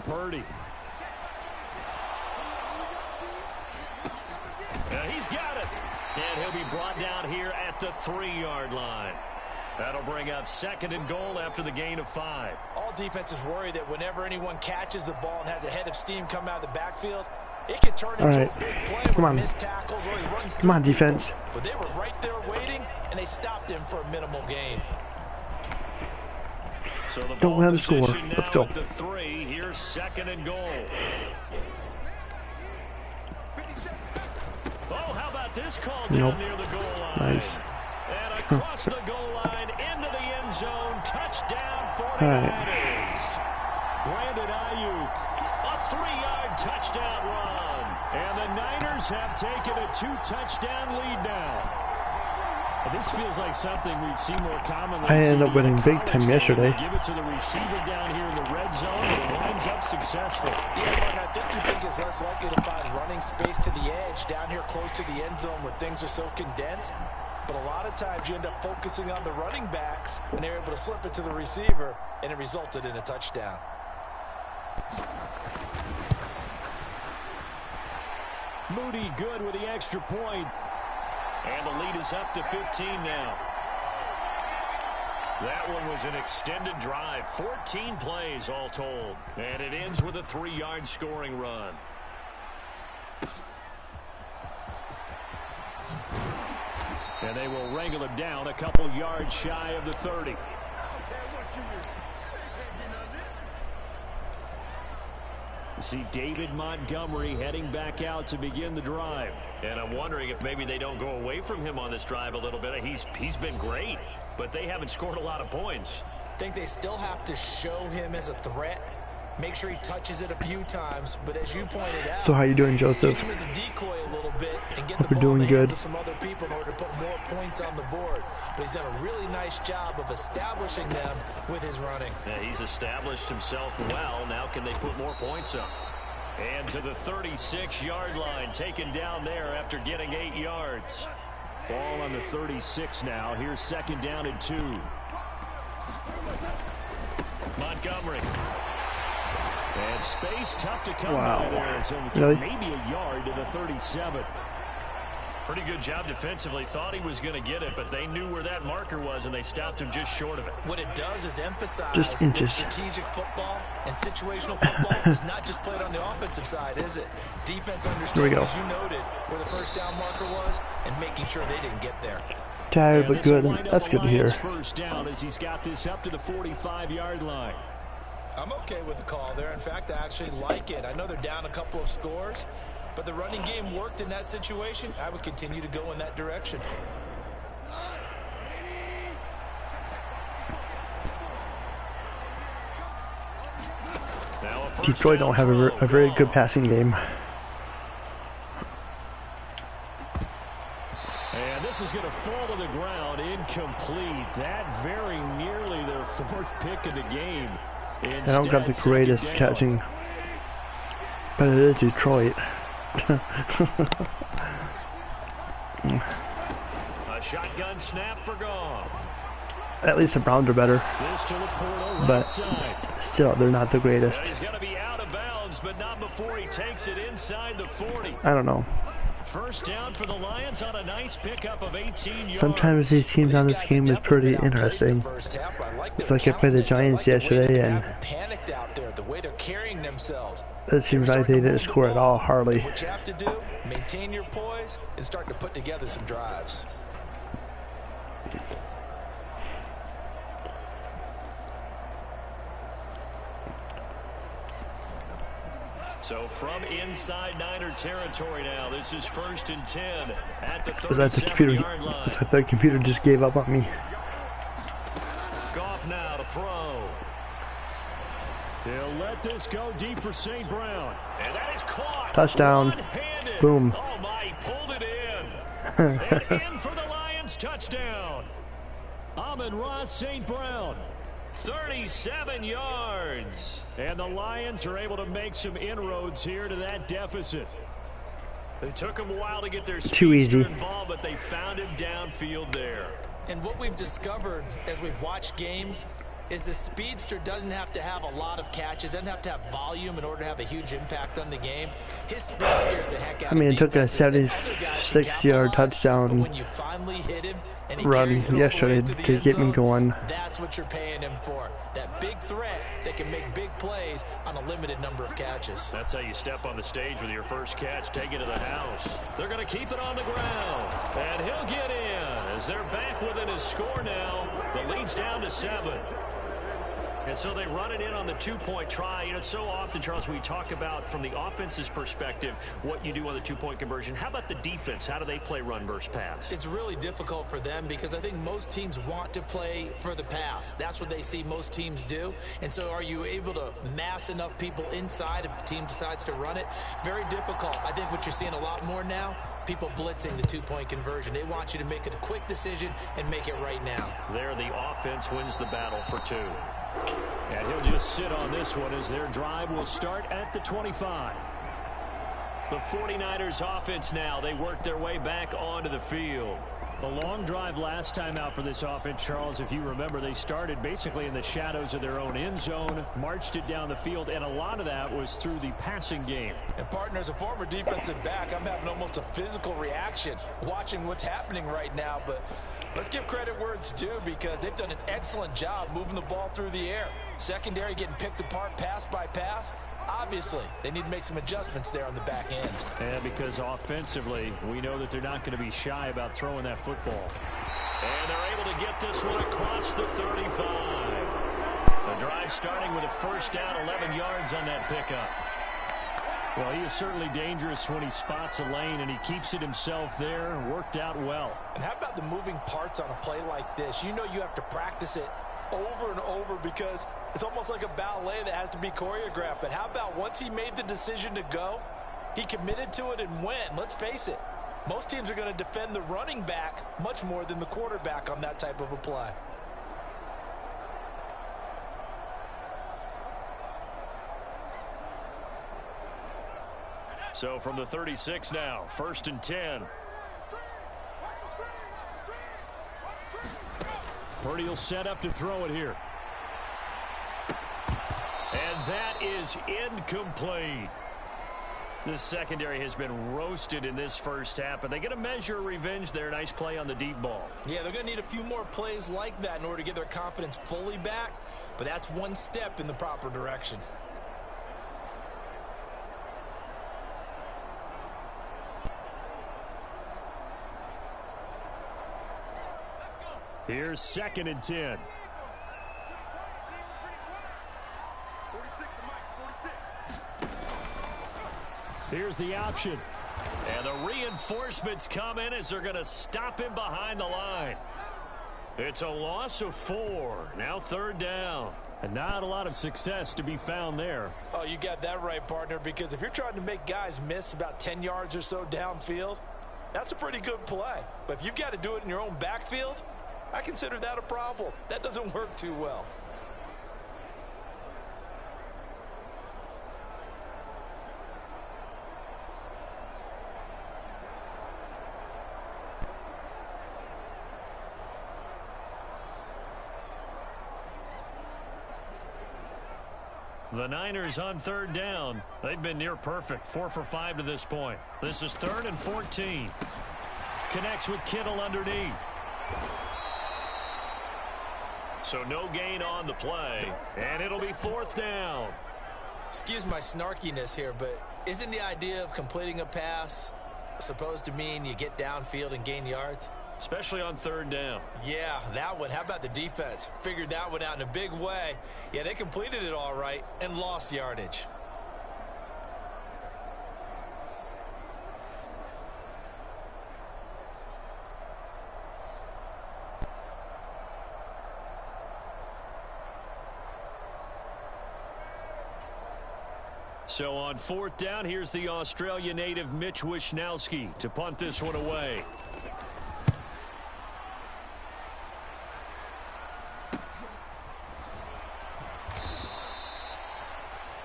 Purdy. He's got it. And he'll be brought down here at the 3-yard line. That'll bring up 2nd and goal after the gain of 5. All defenses worry that whenever anyone catches the ball and has a head of steam come out of the backfield, it can turn into a big play with missed tackles or he runs through. Come on, defense. But they were right there waiting, and they stopped him for a minimal gain. So the Don't let him score. Let's go. At the 3, here's 2nd and goal. Oh, how about this call down near the goal line? Nice. And across the goal line into the end zone. Touchdown 49ers. Brandon Ayuk. A 3-yard touchdown run. And the Niners have taken a 2-touchdown lead now. This feels like something we'd see more commonly. I ended up winning big time yesterday. Give it to the receiver down here in the red zone, and it winds up successful. Yeah, and I think you think it's less likely to find running space to the edge down here close to the end zone where things are so condensed. But a lot of times you end up focusing on the running backs, and they're able to slip it to the receiver, and it resulted in a touchdown. Moody good with the extra point. And the lead is up to 15 now. That one was an extended drive. 14 plays all told. And it ends with a 3-yard scoring run. And they will wrangle him down a couple yards shy of the 30. see David Montgomery heading back out to begin the drive. And I'm wondering if maybe they don't go away from him on this drive a little bit. He's been great, but they haven't scored a lot of points. I think they still have to show him as a threat. Make sure he touches it a few times, but as you pointed out, So how you doing, Joseph? use him as a decoy a little bit and get Hope the you're ball in doing the hands good. of some other people in order to put more points on the board. But he's done a really nice job of establishing them with his running. Yeah, he's established himself well. Now can they put more points up? And to the 36-yard line, taken down there after getting 8 yards. Ball on the 36 now. Here's 2nd down and 2. Montgomery. And space tough to come by there. So Really? maybe a yard to the 37. Pretty good job defensively. Thought he was going to get it, but they knew where that marker was, and they stopped him just short of it. What it does is emphasize Just that inches. strategic football and situational football is not just played on the offensive side, is it? Defense Here we understands, go. as you noted, where the first down marker was and making sure they didn't get there. Tired but And this will good. wind up That's the good to hear. Lions' first down as he's got this up to the 45-yard line. I'm okay with the call there. In fact, I actually like it. I know they're down a couple of scores, but the running game worked in that situation. I would continue to go in that direction. Now a first Detroit down don't have throw. a very good passing game. And this is going to fall to the ground, incomplete. That very nearly their 4th pick of the game. They don't got the Instead, greatest 2nd down. catching, but it is Detroit. A shotgun snap for Goff. At least the Browns are better, This to Laporta, right but side. still, they're not the greatest. He's going to be out of bounds, but not before he takes it inside the 40. I don't know. First down for the Lions on a nice pickup of 18 yards. Sometimes these teams on this game is pretty interesting. It's like I played the Giants yesterday, and Panicked out there, the way they're carrying themselves. it seems like they didn't score at all, hardly. What you have to do, maintain your poise and start to put together some drives. So from inside Niner territory now, this is 1st and 10 at the Is that the computer? 37-yard line. It's like the computer just gave up on me. Goff now to throw. They'll let this go deep for St. Brown. And that is caught. Touchdown. One-handed. Boom. Oh, my, he pulled it in. And in for the Lions touchdown. Amon-Ra St. Brown. 37 yards. And the Lions are able to make some inroads here to that deficit. It took them a while to get their Too easy. speedster involved, but they found him downfield there. And what we've discovered as we've watched games is the speedster doesn't have to have a lot of catches, doesn't have to have volume in order to have a huge impact on the game. His speed scares the heck out of I mean, it took a defenses, and other guys can 76-yard capitalize, touchdown but when you finally hit him and he run carries it all the way yesterday into the to end get me zone, going. that's what you're paying him for. That big threat that can make big plays on a limited number of catches. That's how you step on the stage with your first catch. Take it to the house. They're going to keep it on the ground. And he'll get in as they're back within his score now. The lead's down to 7. And so they run it in on the 2-point try. You know, so often, Charles, we talk about from the offense's perspective what you do on the 2-point conversion. How about the defense? How do they play run versus pass? It's really difficult for them because I think most teams want to play for the pass. That's what they see most teams do. And so are you able to mass enough people inside if the team decides to run it? Very difficult. I think what you're seeing a lot more now, people blitzing the 2-point conversion. They want you to make a quick decision and make it right now. There, the offense wins the battle for 2. And he'll just sit on this one as their drive will start at the 25. The 49ers offense now. They work their way back onto the field. A long drive last time out for this offense, Charles. If you remember, they started basically in the shadows of their own end zone, marched it down the field, and a lot of that was through the passing game. And partner, as a former defensive back, I'm having almost a physical reaction watching what's happening right now. But let's give credit where it's due because they've done an excellent job moving the ball through the air. Secondary getting picked apart pass by pass. Obviously, they need to make some adjustments there on the back end. And because offensively, we know that they're not going to be shy about throwing that football. And they're able to get this one across the 35. The drive starting with a first down, 11 yards on that pickup. Well, he is certainly dangerous when he spots a lane, and he keeps it himself there. Worked out well. And how about the moving parts on a play like this? You know you have to practice it over and over because it's almost like a ballet that has to be choreographed. But how about once he made the decision to go, he committed to it and went. Let's face it, most teams are going to defend the running back much more than the quarterback on that type of a play. So from the 36 now, 1st and 10. Purdy will set up to throw it here. And that is incomplete. This secondary has been roasted in this first half, but they get a measure of revenge there. Nice play on the deep ball. Yeah, they're going to need a few more plays like that in order to get their confidence fully back, but that's one step in the proper direction. Here's 2nd and 10. 46, Mike, 46. Here's the option. And the reinforcements come in as they're going to stop him behind the line. It's a loss of 4. Now 3rd down. And not a lot of success to be found there. Oh, you got that right, partner, because if you're trying to make guys miss about 10 yards or so downfield, that's a pretty good play. But if you've got to do it in your own backfield, I consider that a problem. That doesn't work too well. The Niners on 3rd down. They've been near perfect. 4 for 5 to this point. This is 3rd and 14. Connects with Kittle underneath. So no gain on the play, and it'll be 4th down. Excuse my snarkiness here, but isn't the idea of completing a pass supposed to mean you get downfield and gain yards? Especially on 3rd down. Yeah, that one. How about the defense? Figured that one out in a big way. Yeah, they completed it all right and lost yardage. So on 4th down, here's the Australia native Mitch Wishnowsky to punt this one away.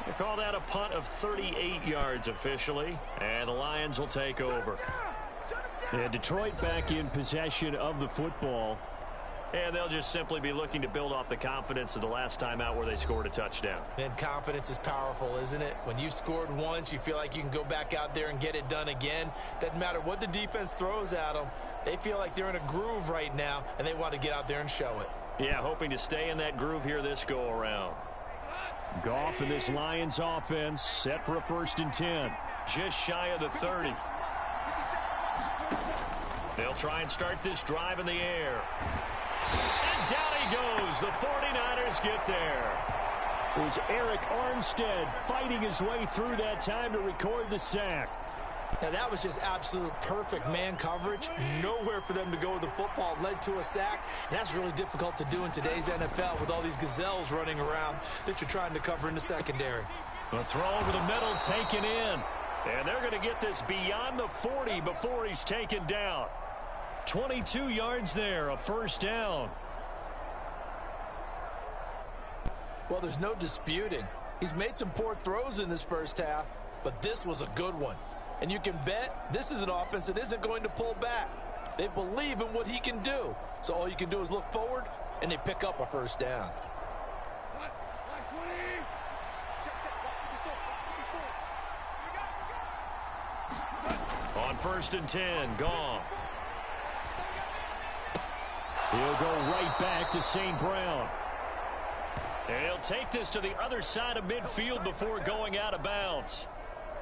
They call that a punt of 38 yards officially, and the Lions will take over. And Detroit back in possession of the football. And they'll just simply be looking to build off the confidence of the last time out where they scored a touchdown. And confidence is powerful, isn't it? When you've scored once, you feel like you can go back out there and get it done again. Doesn't matter what the defense throws at them. They feel like they're in a groove right now, and they want to get out there and show it. Yeah, hoping to stay in that groove here this go-around. Goff and this Lions offense set for a 1st and 10. Just shy of the 30. They'll try and start this drive in the air. And down he goes. The 49ers get there. It was Eric Armstead fighting his way through that time to record the sack. Now, that was just absolute perfect man coverage. Nowhere for them to go with the football. Led to a sack. And that's really difficult to do in today's NFL with all these gazelles running around that you're trying to cover in the secondary. The throw over the middle taken in. And they're going to get this beyond the 40 before he's taken down. 22 yards there, a 1st down. Well, there's no disputing. He's made some poor throws in this first half, but this was a good one. And you can bet this is an offense that isn't going to pull back. They believe in what he can do. So all you can do is look forward, and they pick up a 1st down. On 1st and 10, Goff. He'll go right back to St. Brown. And he'll take this to the other side of midfield before going out of bounds.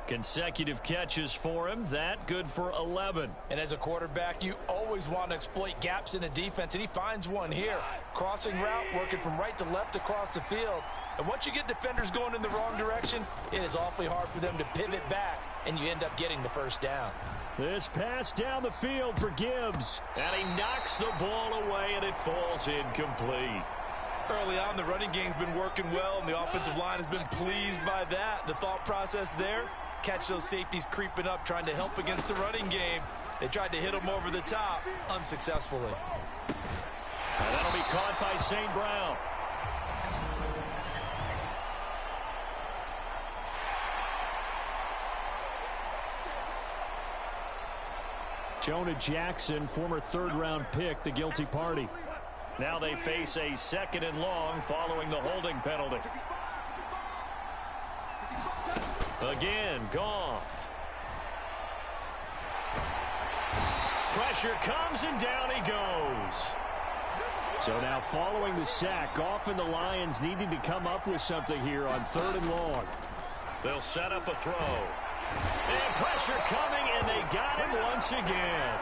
Consecutive catches for him. That good for 11. And as a quarterback, you always want to exploit gaps in the defense, and he finds one here. Crossing route, working from right to left across the field. And once you get defenders going in the wrong direction, it is awfully hard for them to pivot back, and you end up getting the first down. This pass down the field for Gibbs. And he knocks the ball away, and it falls incomplete. Early on, the running game's been working well, and the offensive line has been pleased by that. The thought process there, catch those safeties creeping up, trying to help against the running game. They tried to hit them over the top, unsuccessfully. And that'll be caught by St. Brown. Jonah Jackson, former third-round pick, the guilty party. Now they face a 2nd and long following the holding penalty. Again, Goff. Pressure comes and down he goes. So now following the sack, Goff and the Lions needing to come up with something here on 3rd and long. They'll set up a throw. And pressure coming, and they got him once again.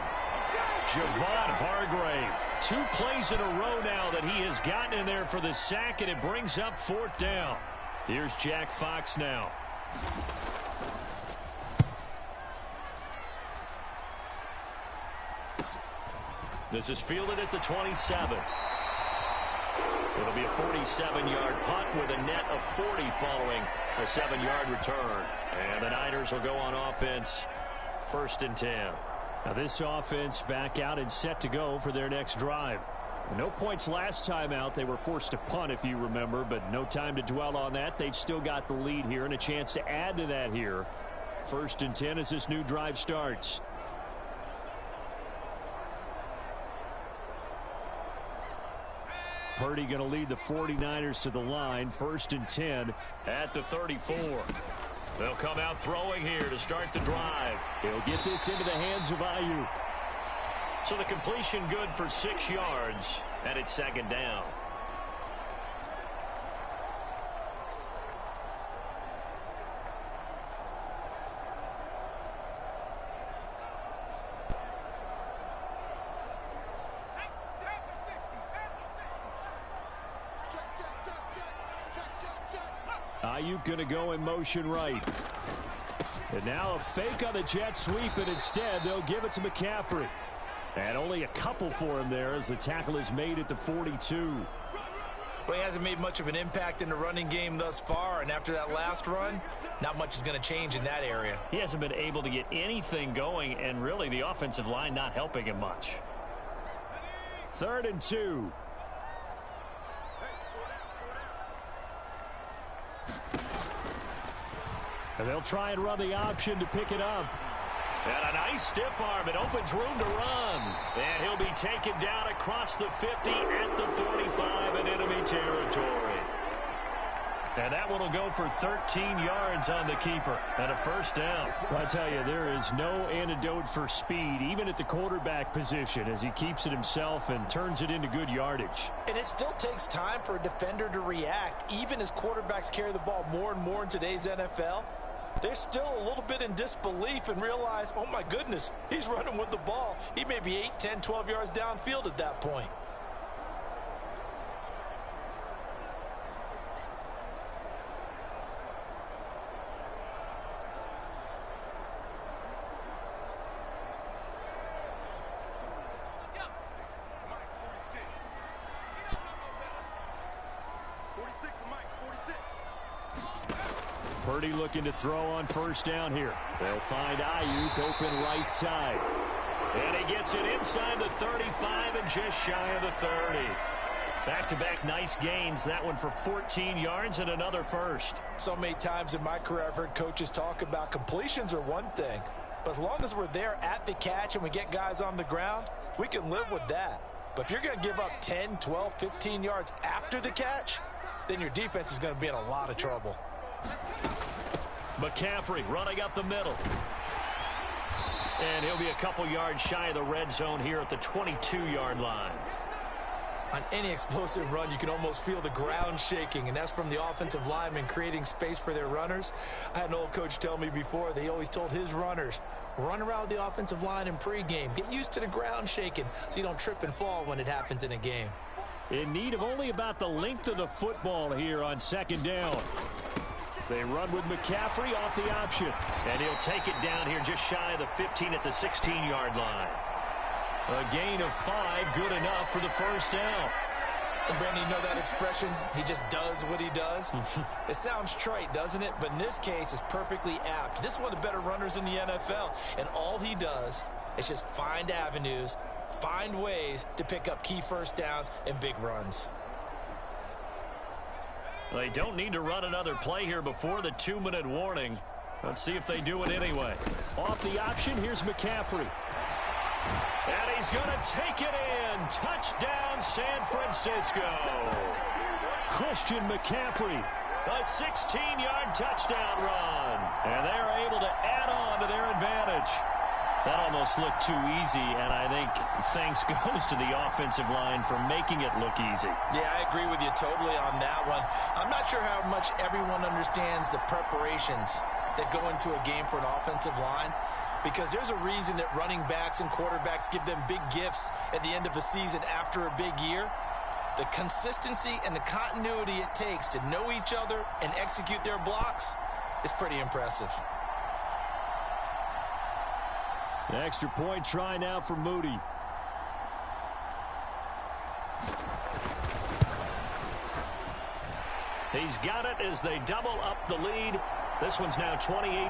Javon Hargrave, 2 plays in a row now that he has gotten in there for the sack, and it brings up 4th down. Here's Jack Fox now. This is fielded at the 27. It'll be a 47-yard punt with a net of 40 following a 7-yard return. And the Niners will go on offense, 1st and 10. Now this offense back out and set to go for their next drive. No points last time out. They were forced to punt, if you remember, but no time to dwell on that. They've still got the lead here and a chance to add to that here. 1st and 10 as this new drive starts. Purdy going to lead the 49ers to the line. 1st and 10 at the 34. They'll come out throwing here to start the drive. He'll get this into the hands of Ayuk. So the completion good for 6 yards, and it's 2nd down. Ayuk going to go in motion right. And now a fake on the jet sweep, and instead they'll give it to McCaffrey. And only a couple for him there as the tackle is made at the 42. Well, he hasn't made much of an impact in the running game thus far, and after that last run, not much is going to change in that area. He hasn't been able to get anything going, and really the offensive line not helping him much. 3rd and 2. And they'll try and run the option to pick it up. And a nice stiff arm. It opens room to run. And he'll be taken down across the 50 at the 45 in enemy territory. And that one will go for 13 yards on the keeper and a 1st down. I tell you, there is no antidote for speed, even at the quarterback position, as he keeps it himself and turns it into good yardage. And it still takes time for a defender to react, even as quarterbacks carry the ball more and more in today's NFL. They're still a little bit in disbelief and realize, oh my goodness, he's running with the ball. He may be 8, 10, 12 yards downfield at that point. Purdy looking to throw on 1st down here. They'll find Ayuk open right side. And he gets it inside the 35 and just shy of the 30. Back-to-back nice gains. That one for 14 yards and another 1st. So many times in my career I've heard coaches talk about completions are one thing. But as long as we're there at the catch and we get guys on the ground, we can live with that. But if you're going to give up 10, 12, 15 yards after the catch, then your defense is going to be in a lot of trouble. McCaffrey running up the middle. And he'll be a couple yards shy of the red zone here at the 22-yard line. On any explosive run, you can almost feel the ground shaking, and that's from the offensive linemen creating space for their runners. I had an old coach tell me before, they always told his runners, run around the offensive line in pregame. Get used to the ground shaking so you don't trip and fall when it happens in a game. in need of only about the length of the football here on second down. They run with McCaffrey off the option. And he'll take it down here just shy of the 15 at the 16-yard line. A gain of 5, good enough for the first down. And Brandon, you know that expression? He just does what he does? It sounds trite, doesn't it? But in this case, it's perfectly apt. This is one of the better runners in the NFL. And all he does is just find avenues, find ways to pick up key first downs and big runs. They don't need to run another play here before the 2-minute warning. Let's see if they do it anyway. Off the option, here's McCaffrey. And he's going to take it in. Touchdown, San Francisco. Christian McCaffrey, a 16-yard touchdown run. And they're able to add on to their advantage. That almost looked too easy, and I think thanks goes to the offensive line for making it look easy. Yeah, I agree with you totally on that one. I'm not sure how much everyone understands the preparations that go into a game for an offensive line, because there's a reason that running backs and quarterbacks give them big gifts at the end of the season after a big year. The consistency and the continuity it takes to know each other and execute their blocks is pretty impressive. The extra point try now for Moody. He's got it as they double up the lead. This one's now 28-14.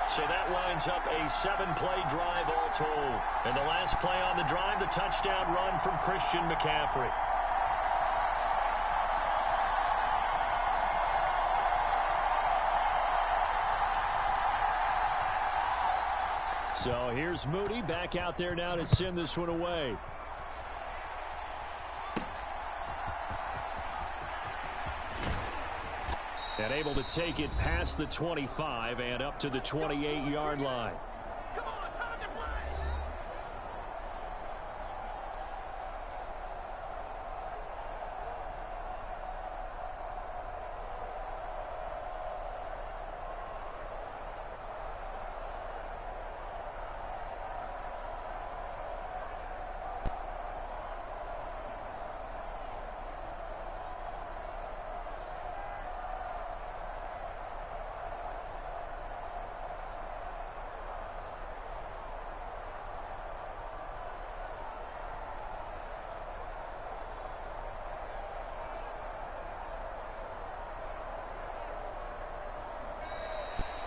So that winds up a 7-play drive all told. And the last play on the drive, the touchdown run from Christian McCaffrey. So here's Moody back out there now to send this one away. And able to take it past the 25 and up to the 28-yard line.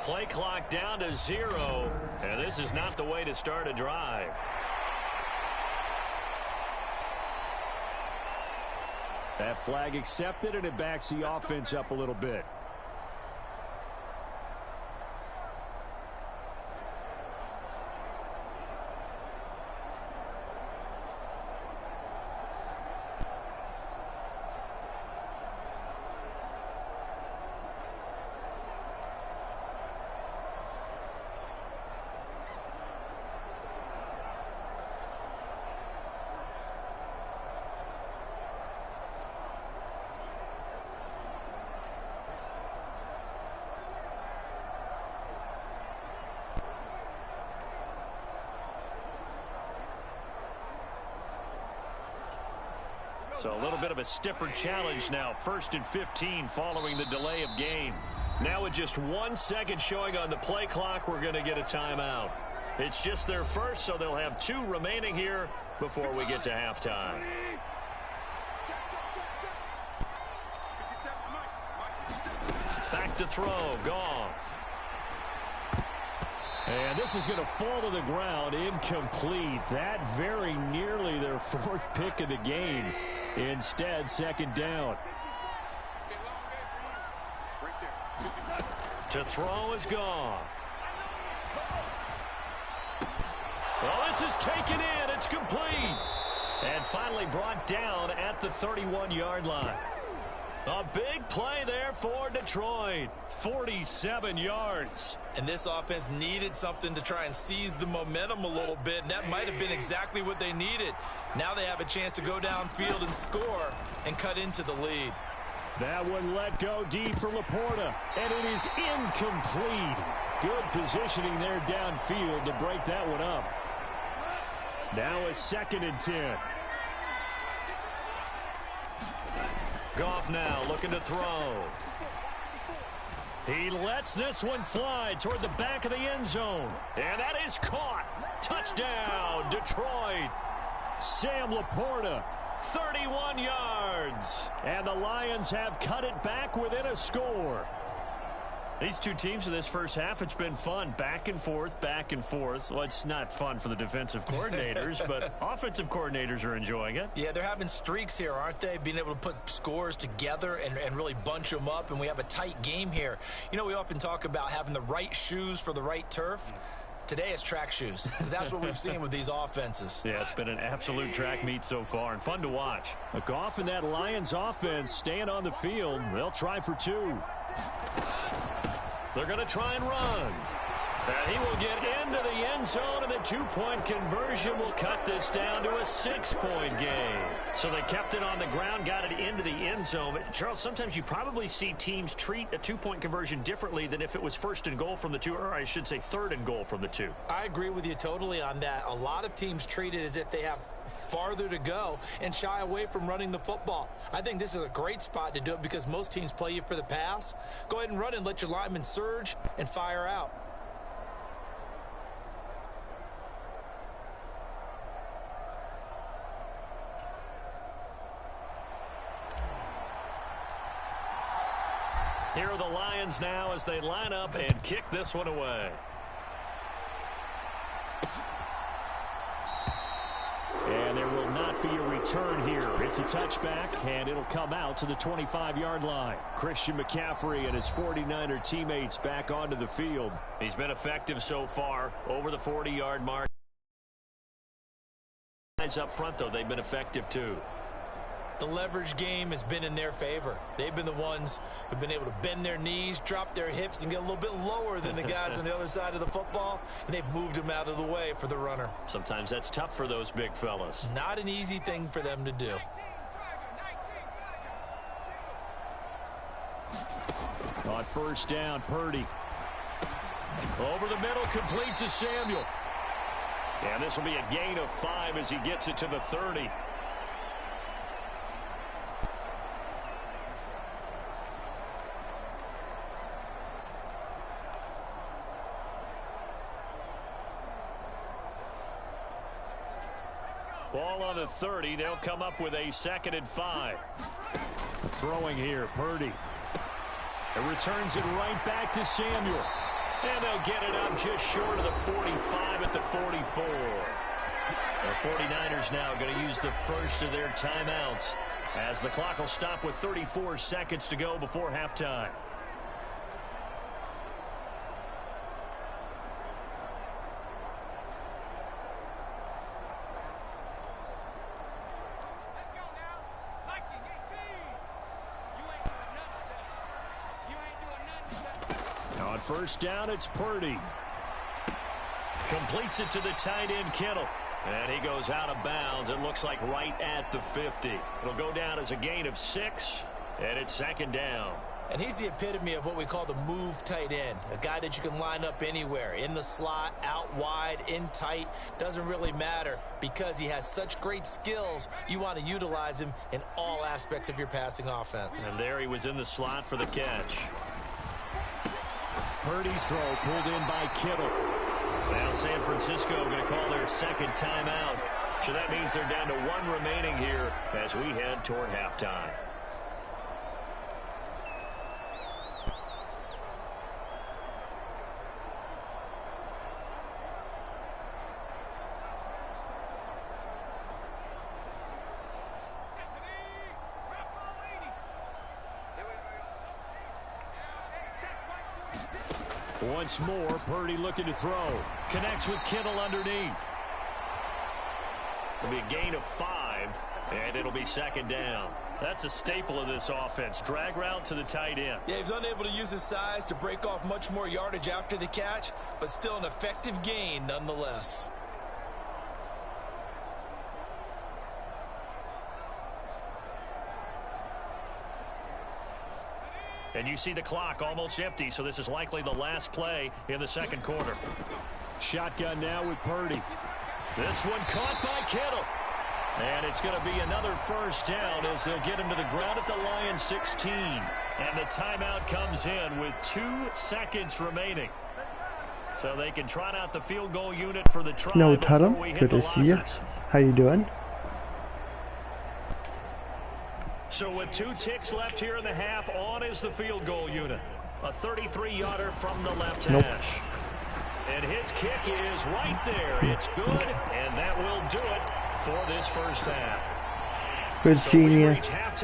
Play clock down to 0, and this is not the way to start a drive. That flag accepted, and it backs the offense up a little bit. So a little bit of a stiffer challenge now. 1st and 15 following the delay of game. Now with just 1 second showing on the play clock, we're going to get a timeout. It's just their first, so they'll have 2 remaining here before we get to halftime. Back to throw. Goff. And this is going to fall to the ground. Incomplete. That very nearly their 4th pick of the game. Instead, 2nd down. To throw is Goff. Well, this is taken in. It's complete. And finally brought down at the 31-yard line. A big play there for Detroit. 47 yards. And this offense needed something to try and seize the momentum a little bit, and that might have been exactly what they needed. Now they have a chance to go downfield and score and cut into the lead. That one let go deep for Laporta, and it is incomplete. Good positioning there downfield to break that one up. Now a 2nd and 10. Goff now looking to throw. He lets this one fly toward the back of the end zone. And that is caught. Touchdown, Detroit. Sam Laporta, 31 yards. And the Lions have cut it back within a score. These two teams in this first half, it's been fun. Back and forth, back and forth. Well, it's not fun for the defensive coordinators, but offensive coordinators are enjoying it. Yeah, they're having streaks here, aren't they? Being able to put scores together and really bunch them up, and we have a tight game here. You know, we often talk about having the right shoes for the right turf. Today it's track shoes, because that's what we've seen with these offenses. Yeah, it's been an absolute track meet so far, and fun to watch. Goff and that Lions offense staying on the field. They'll try for two. They're going to try and run. And he will get into the end zone, and a two-point conversion will cut this down to a 6-point game. So they kept it on the ground, got it into the end zone. But Charles, sometimes you probably see teams treat a two-point conversion differently than if it was first and goal from the two, or I should say third and goal from the two. I agree with you totally on that. A lot of teams treat it as if they have farther to go and shy away from running the football. I think this is a great spot to do it because most teams play you for the pass. Go ahead and run and let your linemen surge and fire out. Here are the Lions now as they line up and kick this one away. And there will not be a return here. It's a touchback, and it'll come out to the 25-yard line. Christian McCaffrey and his 49er teammates back onto the field. He's been effective so far, over the 40-yard mark. Guys up front, though, they've been effective too. The leverage game has been in their favor. They've been the ones who've been able to bend their knees, drop their hips, and get a little bit lower than the guys on the other side of the football, and they've moved them out of the way for the runner. Sometimes that's tough for those big fellas. Not an easy thing for them to do. On first down, Purdy. Over the middle, complete to Samuel. And this will be a gain of 5 as he gets it to the 30. Ball on the 30. They'll come up with a 2nd and 5. Throwing here, Purdy. It returns it right back to Samuel. And they'll get it up just short of the 45 at the 44. The 49ers now going to use the first of their timeouts as the clock will stop with 34 seconds to go before halftime. On first down, it's Purdy. Completes it to the tight end, Kittle. And he goes out of bounds. It looks like right at the 50. It'll go down as a gain of 6, and it's 2nd down. And he's the epitome of what we call the move tight end. A guy that you can line up anywhere. In the slot, out wide, in tight. Doesn't really matter because he has such great skills. You want to utilize him in all aspects of your passing offense. And there he was in the slot for the catch. Purdy's throw pulled in by Kittle. Now San Francisco going to call their 2nd timeout. So that means they're down to 1 remaining here as we head toward halftime. Once more, Purdy looking to throw. Connects with Kittle underneath. It'll be a gain of 5, and it'll be 2nd down. That's a staple of this offense. Drag route to the tight end. Yeah, he's unable to use his size to break off much more yardage after the catch, but still an effective gain nonetheless. And you see the clock almost empty, so this is likely the last play in the 2nd quarter. Shotgun now with Purdy. This one caught by Kittle. And it's going to be another first down as they'll get him to the ground at the Lions 16. And the timeout comes in with 2 seconds remaining. So they can trot out the field goal unit for the try. No, Tatum, good to see you. How you doing? So with 2 ticks left here in the half, on is the field goal unit. A 33-yarder from the left hash. And his kick is right there. It's good, and that will do it for this first half. Good seeing you.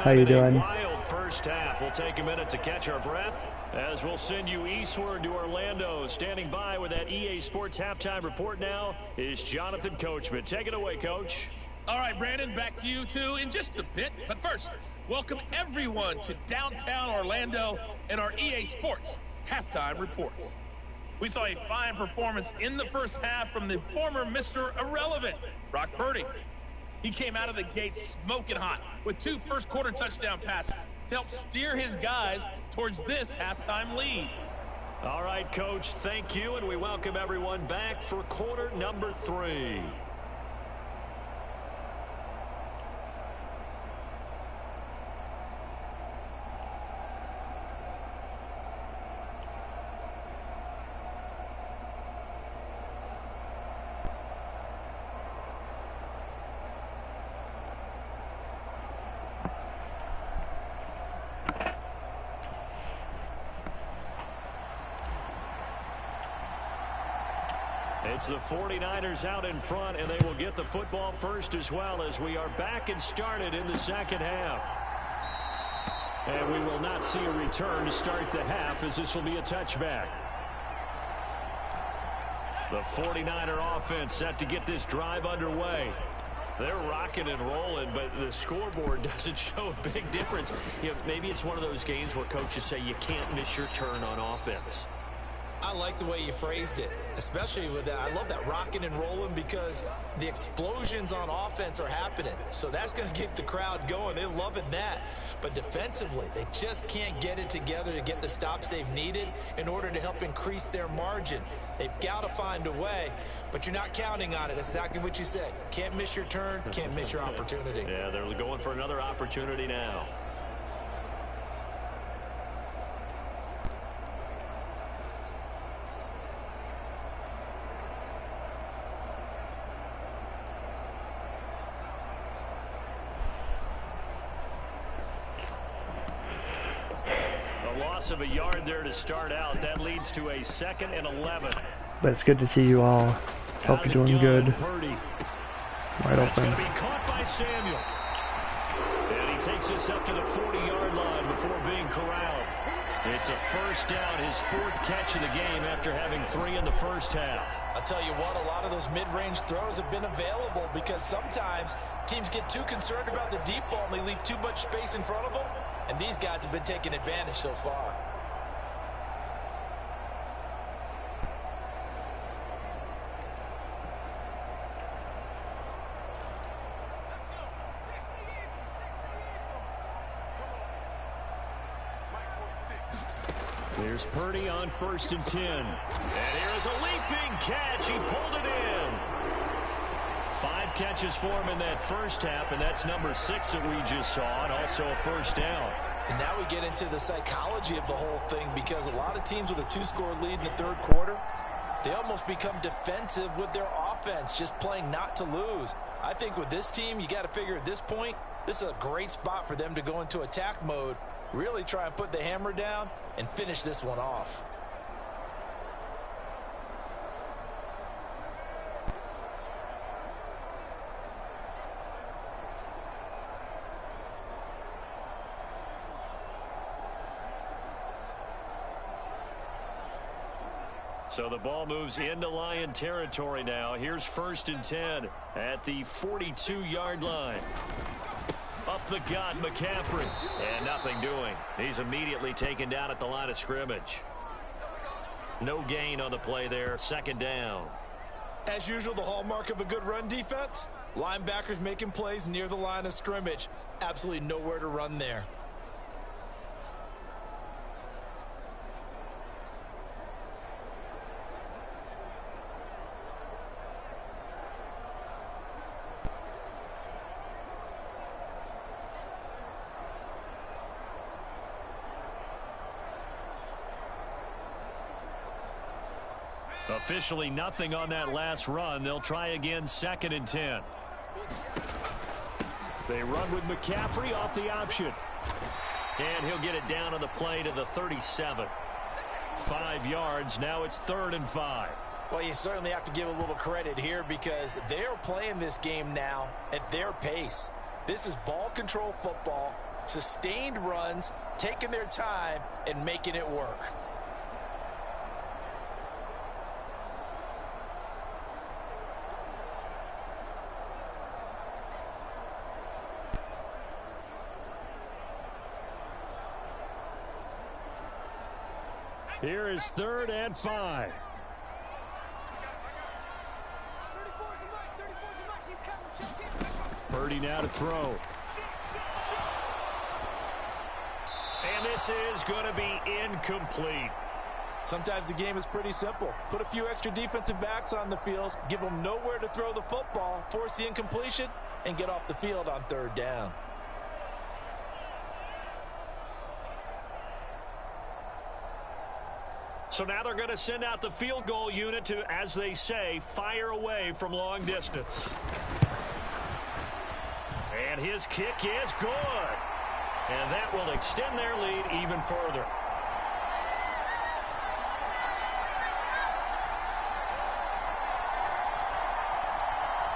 How you doing? Wild first half. We'll take a minute to catch our breath as we'll send you eastward to Orlando. Standing by with that EA Sports halftime report now is Jonathan Coachman. Take it away, Coach. All right, Brandon, back to you two in just a bit. But first, welcome everyone to downtown Orlando and our EA Sports halftime reports. We saw a fine performance in the first half from the former Mr. Irrelevant, Brock Purdy. He came out of the gate smoking hot with 2 first-quarter touchdown passes to help steer his guys towards this halftime lead. All right, Coach, thank you, and we welcome everyone back for quarter number 3. It's the 49ers out in front, and they will get the football first as well as we are back and started in the second half. And we will not see a return to start the half as this will be a touchback. The 49er offense set to get this drive underway. They're rocking and rolling, but the scoreboard doesn't show a big difference. You know, maybe it's one of those games where coaches say you can't miss your turn on offense. I like the way you phrased it, especially with that. I love that rocking and rolling because the explosions on offense are happening. So that's going to get the crowd going. They're loving that. But defensively, they just can't get it together to get the stops they've needed in order to help increase their margin. They've got to find a way, but you're not counting on it. That's exactly what you said. Can't miss your turn, can't miss your opportunity. Yeah, they're going for another opportunity now. Of a yard there to start out. That leads to a 2nd and 11. But it's good to see you all. Hope you're doing good. Wide That's open. Going to be caught by Samuel. And he takes this up to the 40-yard line before being corralled. It's a first down, his 4th catch of the game after having 3 in the first half. I'll tell you what, a lot of those mid-range throws have been available because sometimes teams get too concerned about the deep ball and they leave too much space in front of them. And these guys have been taking advantage so far. There's Purdy on 1st and 10. And here is a leaping catch. He pulled it in. 5 catches for him in that first half, and that's number 6 that we just saw, and also a first down. And now we get into the psychology of the whole thing because a lot of teams with a 2-score lead in the 3rd quarter, they almost become defensive with their offense, just playing not to lose. I think with this team, you got to figure at this point, this is a great spot for them to go into attack mode, really try and put the hammer down and finish this one off. So the ball moves into Lion territory now. Here's 1st and 10 at the 42-yard line. Up the gut, McCaffrey. And nothing doing. He's immediately taken down at the line of scrimmage. No gain on the play there. 2nd down. As usual, the hallmark of a good run defense, linebackers making plays near the line of scrimmage. Absolutely nowhere to run there. Officially nothing on that last run. They'll try again, 2nd and 10. They run with McCaffrey off the option. And he'll get it down on the play to the 37. 5 yards. Now it's 3rd and 5. Well, you certainly have to give a little credit here because they're playing this game now at their pace. This is ball control football, sustained runs, taking their time, and making it work. Here is 3rd and 5. Purdy now to throw. And this is going to be incomplete. Sometimes the game is pretty simple. Put a few extra defensive backs on the field, give them nowhere to throw the football, force the incompletion, and get off the field on 3rd down. So now they're going to send out the field goal unit to, as they say, fire away from long distance. And his kick is good. And that will extend their lead even further.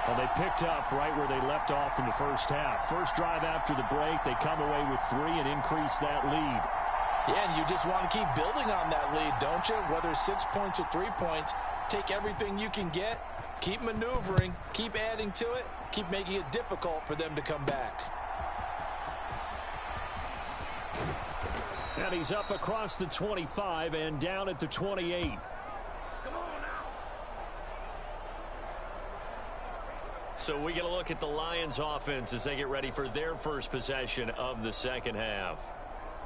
Well, they picked up right where they left off in the first half. First drive after the break, they come away with 3 and increase that lead. Yeah, and you just want to keep building on that lead, don't you? Whether it's 6 points or 3 points, take everything you can get, keep maneuvering, keep adding to it, keep making it difficult for them to come back. And he's up across the 25 and down at the 28. So we get a look at the Lions offense as they get ready for their first possession of the second half.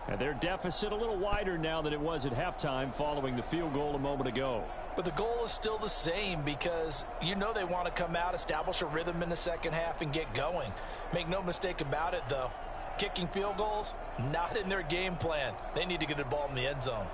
And their deficit a little wider now than it was at halftime following the field goal a moment ago. But the goal is still the same because you know they want to come out, establish a rhythm in the second half, and get going. Make no mistake about it, though. Kicking field goals, not in their game plan. They need to get the ball in the end zone.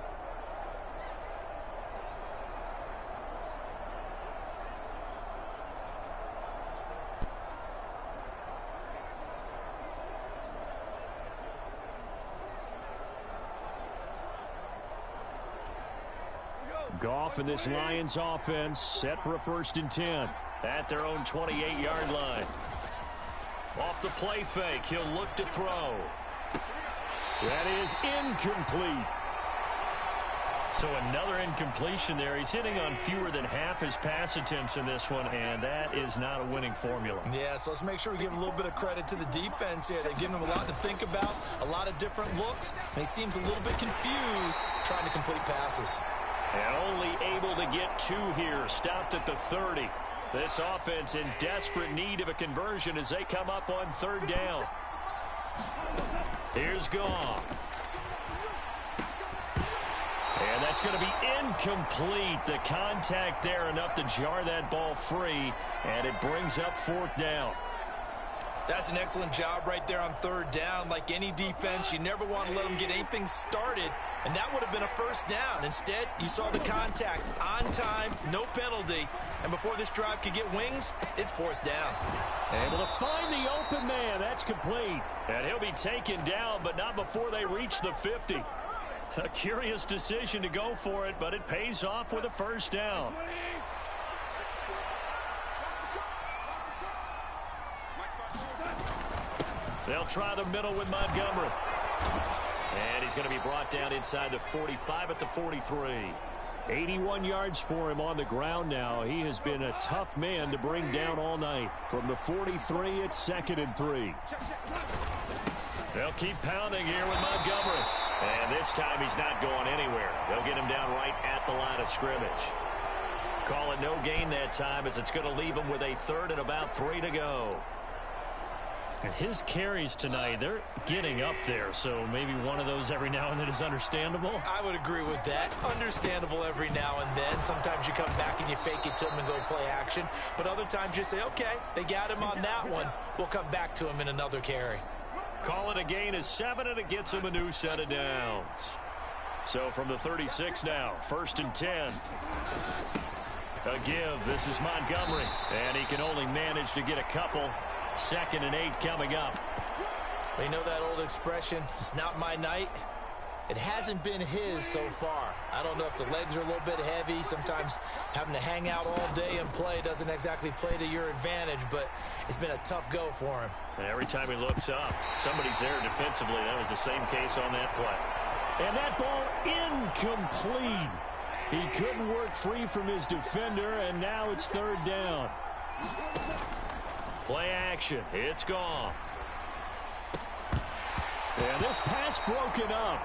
Goff and this Lions offense set for a 1st and 10 at their own 28-yard line. Off the play fake, he'll look to throw. That is incomplete. So another incompletion there. He's hitting on fewer than half his pass attempts in this one, and that is not a winning formula. Yeah, so let's make sure we give a little bit of credit to the defense here. They've given him a lot to think about, a lot of different looks, and he seems a little bit confused trying to complete passes. And only able to get 2 here, stopped at the 30. This offense in desperate need of a conversion as they come up on 3rd down. Here's Goff. And that's going to be incomplete. The contact there enough to jar that ball free, and it brings up 4th down. That's an excellent job right there on 3rd down. Like any defense, you never want to let them get anything started, and that would have been a 1st down. Instead, you saw the contact on time, no penalty, and before this drive could get wings, it's 4th down. Able to find the open man. That's complete. And he'll be taken down, but not before they reach the 50. A curious decision to go for it, but it pays off with a 1st down. They'll try the middle with Montgomery. And he's going to be brought down inside the 45 at the 43. 81 yards for him on the ground now. He has been a tough man to bring down all night. From the 43, it's 2nd and 3. They'll keep pounding here with Montgomery. And this time he's not going anywhere. They'll get him down right at the line of scrimmage. Call it no gain that time as it's going to leave him with a 3rd and about 3 to go. And his carries tonight, they're getting up there, so maybe one of those every now and then is understandable. I would agree with that. Understandable every now and then. Sometimes you come back and you fake it to him and go play action. But other times you say, okay, they got him on that one. We'll come back to him in another carry. Call it a gain of 7, and it gets him a new set of downs. So from the 36 now, 1st and 10. A give. This is Montgomery. And he can only manage to get a couple. 2nd and 8 coming up. You know that old expression, it's not my night? It hasn't been his so far. I don't know if the legs are a little bit heavy. Sometimes having to hang out all day and play doesn't exactly play to your advantage, but it's been a tough go for him. And every time he looks up, somebody's there defensively. That was the same case on that play. And that ball incomplete. He couldn't work free from his defender, and now it's 3rd down. Play action. It's gone. And this pass broken up.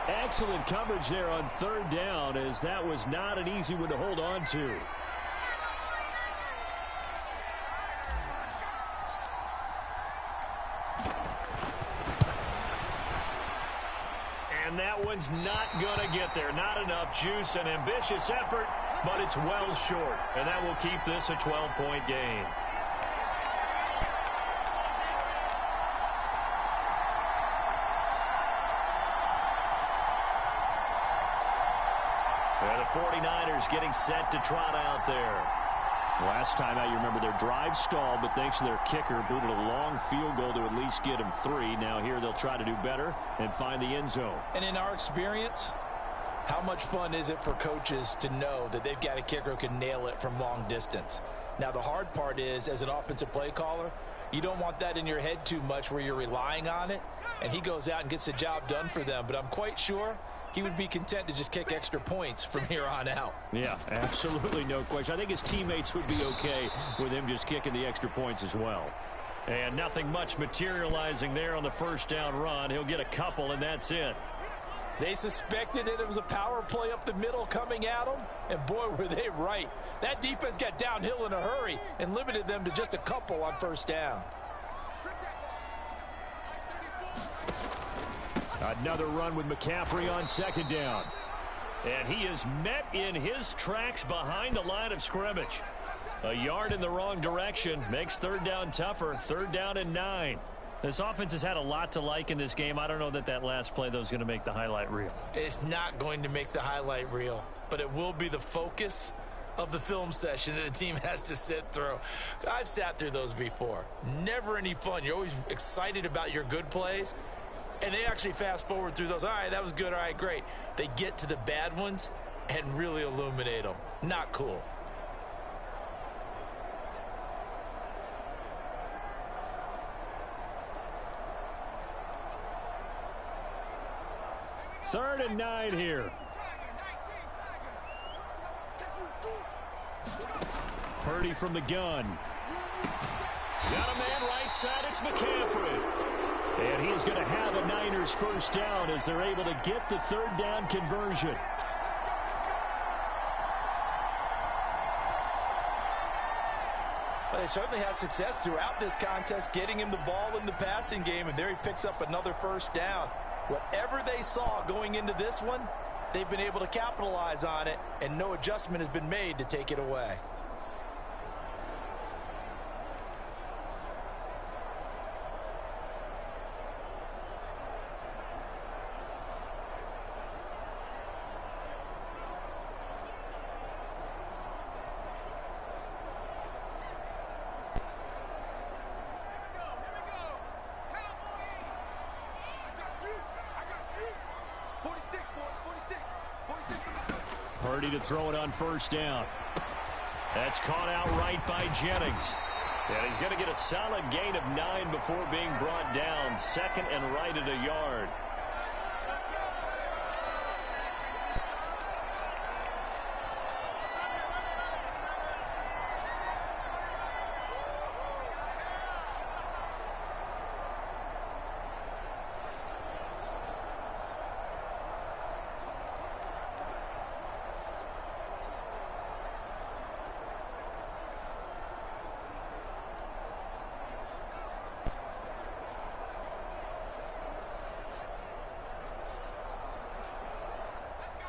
Excellent coverage there on 3rd down, as that was not an easy one to hold on to. And that one's not going to get there. Not enough juice. An ambitious effort, but it's well short. And that will keep this a 12-point game. And the 49ers getting set to trot out there. Last time out, you remember their drive stalled, but thanks to their kicker, booted a long field goal to at least get them 3. Now here they'll try to do better and find the end zone. And in our experience, how much fun is it for coaches to know that they've got a kicker who can nail it from long distance? Now the hard part is, as an offensive play caller, you don't want that in your head too much where you're relying on it, and he goes out and gets the job done for them. But I'm quite sure he would be content to just kick extra points from here on out. Yeah, absolutely no question. I think his teammates would be okay with him just kicking the extra points as well. And nothing much materializing there on the 1st down run. He'll get a couple, and that's it. They suspected it was a power play up the middle coming at them, and boy, were they right. That defense got downhill in a hurry and limited them to just a couple on 1st down. Another run with McCaffrey on 2nd down. And he is met in his tracks behind the line of scrimmage. A yard in the wrong direction makes 3rd down tougher. 3rd down and 9. This offense has had a lot to like in this game. I don't know that last play, though, is going to make the highlight reel. It's not going to make the highlight reel, but it will be the focus of the film session that the team has to sit through. I've sat through those before. Never any fun. You're always excited about your good plays. And they actually fast forward through those. All right, that was good. All right, great. They get to the bad ones and really illuminate them. Not cool. Third and 9 here. Purdy from the gun. Got a man right side. It's McCaffrey. And he is going to have a Niners 1st down as they're able to get the 3rd down conversion. Well, they certainly had success throughout this contest, getting him the ball in the passing game, and there he picks up another 1st down. Whatever they saw going into this one, they've been able to capitalize on it, and no adjustment has been made to take it away. Purdy to throw it on 1st down. That's caught out right by Jennings. And he's going to get a solid gain of 9 before being brought down. 2nd and right at a yard.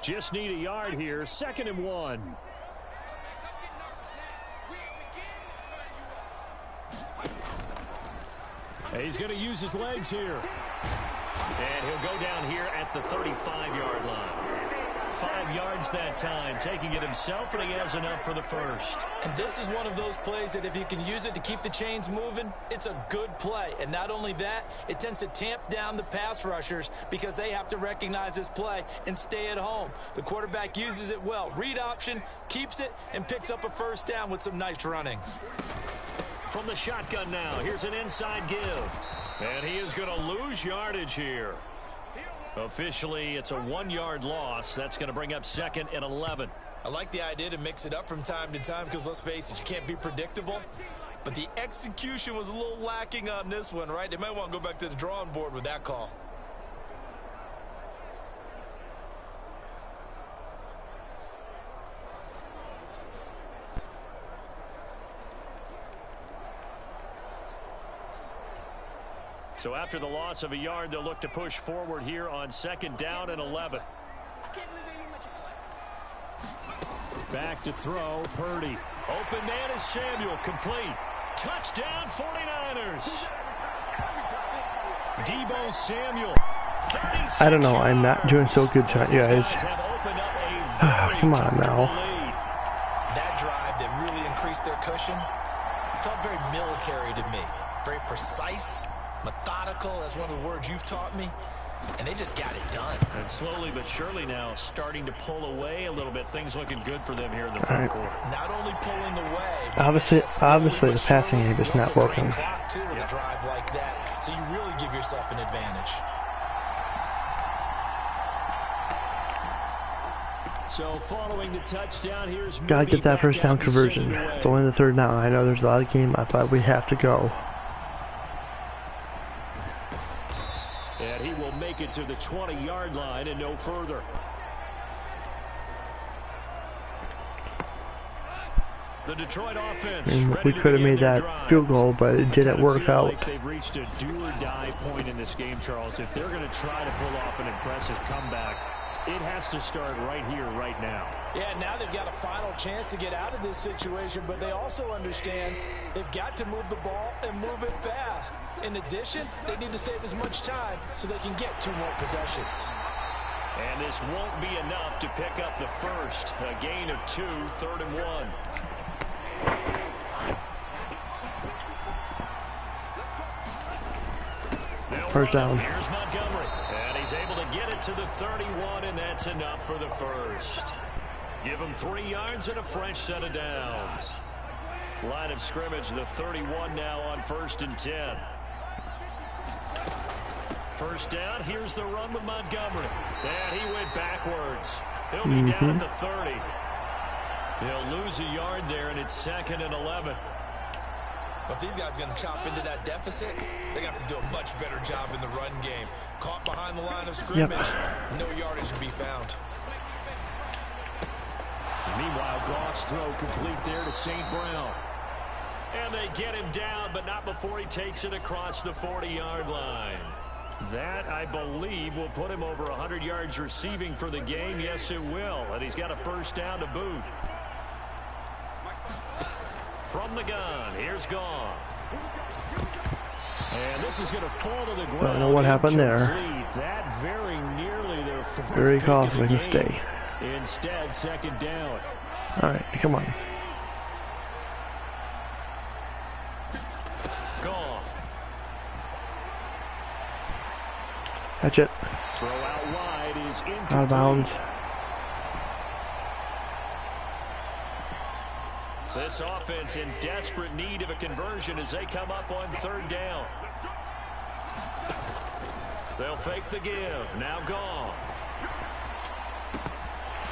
Just need a yard here. 2nd and 1. He's going to use his legs here. And he'll go down here at the 35-yard line. 5 yards that time, taking it himself, and he has enough for the first. And this is one of those plays that if you can use it to keep the chains moving, it's a good play. And not only that, it tends to tamp down the pass rushers because they have to recognize this play and stay at home. The quarterback uses it well. Read option, keeps it, and picks up a first down with some nice running. From the shotgun now, here's an inside give. And he is going to lose yardage here. Officially, it's a 1-yard loss. That's going to bring up 2nd and 11. I like the idea to mix it up from time to time because, let's face it, you can't be predictable. But the execution was a little lacking on this one, right? They might want to go back to the drawing board with that call. So after the loss of a yard, they'll look to push forward here on 2nd down and 11. Back to throw, Purdy. Open man is Samuel, complete. Touchdown, 49ers. Deebo Samuel. I don't know, I'm not doing so good tonight, you guys. Come on now. That drive that really increased their cushion felt very military to me. Very precise. Methodical, that's one of the words you've taught me, and they just got it done. And slowly but surely now starting to pull away a little bit. Things looking good for them here in the fourth quarter. Not only pulling away, obviously the passing game is not working. Clock too with a drive like that, so you really give yourself an advantage. So following the touchdown, here's gotta get that first down conversion. It's only the 3rd down. I know there's a lot of game left, but we have to go. And he will make it to the 20-yard line and no further. The Detroit offense. We could have made that field goal, but it didn't work out. Like they've reached a do-or-die point in this game, Charles. If they're going to try to pull off an impressive comeback, it has to start right here, right now. Yeah, now they've got a final chance to get out of this situation, but they also understand they've got to move the ball and move it fast. In addition, they need to save as much time so they can get 2 more possessions. And this won't be enough to pick up the first. A gain of 2, 3rd and 1. First down. Here's Montgomery. And he's able to get it to the 31, and that's enough for the first. Give him 3 yards and a fresh set of downs. Line of scrimmage, the 31 now on 1st and 10. First down, here's the run with Montgomery. And he went backwards. He'll be down at the 30. He'll lose a yard there, and it's 2nd and 11. But if these guys are going to chop into that deficit, they got to do a much better job in the run game. Caught behind the line of scrimmage, no yardage to be found. Meanwhile, Goff's throw complete there to St. Brown. And they get him down, but not before he takes it across the 40-yard line. That, I believe, will put him over 100 yards receiving for the game. Yes, it will. And he's got a first down to boot. From the gun, here's Goff. And this is going to fall to the ground. Don't know what happened there. That very nearly their fourth. Very costly mistake. Instead, 2nd down. All right, come on. Goff. Catch it. Throw out wide is incomplete. Out of bounds. This offense in desperate need of a conversion as they come up on 3rd down. They'll fake the give. Now Goff.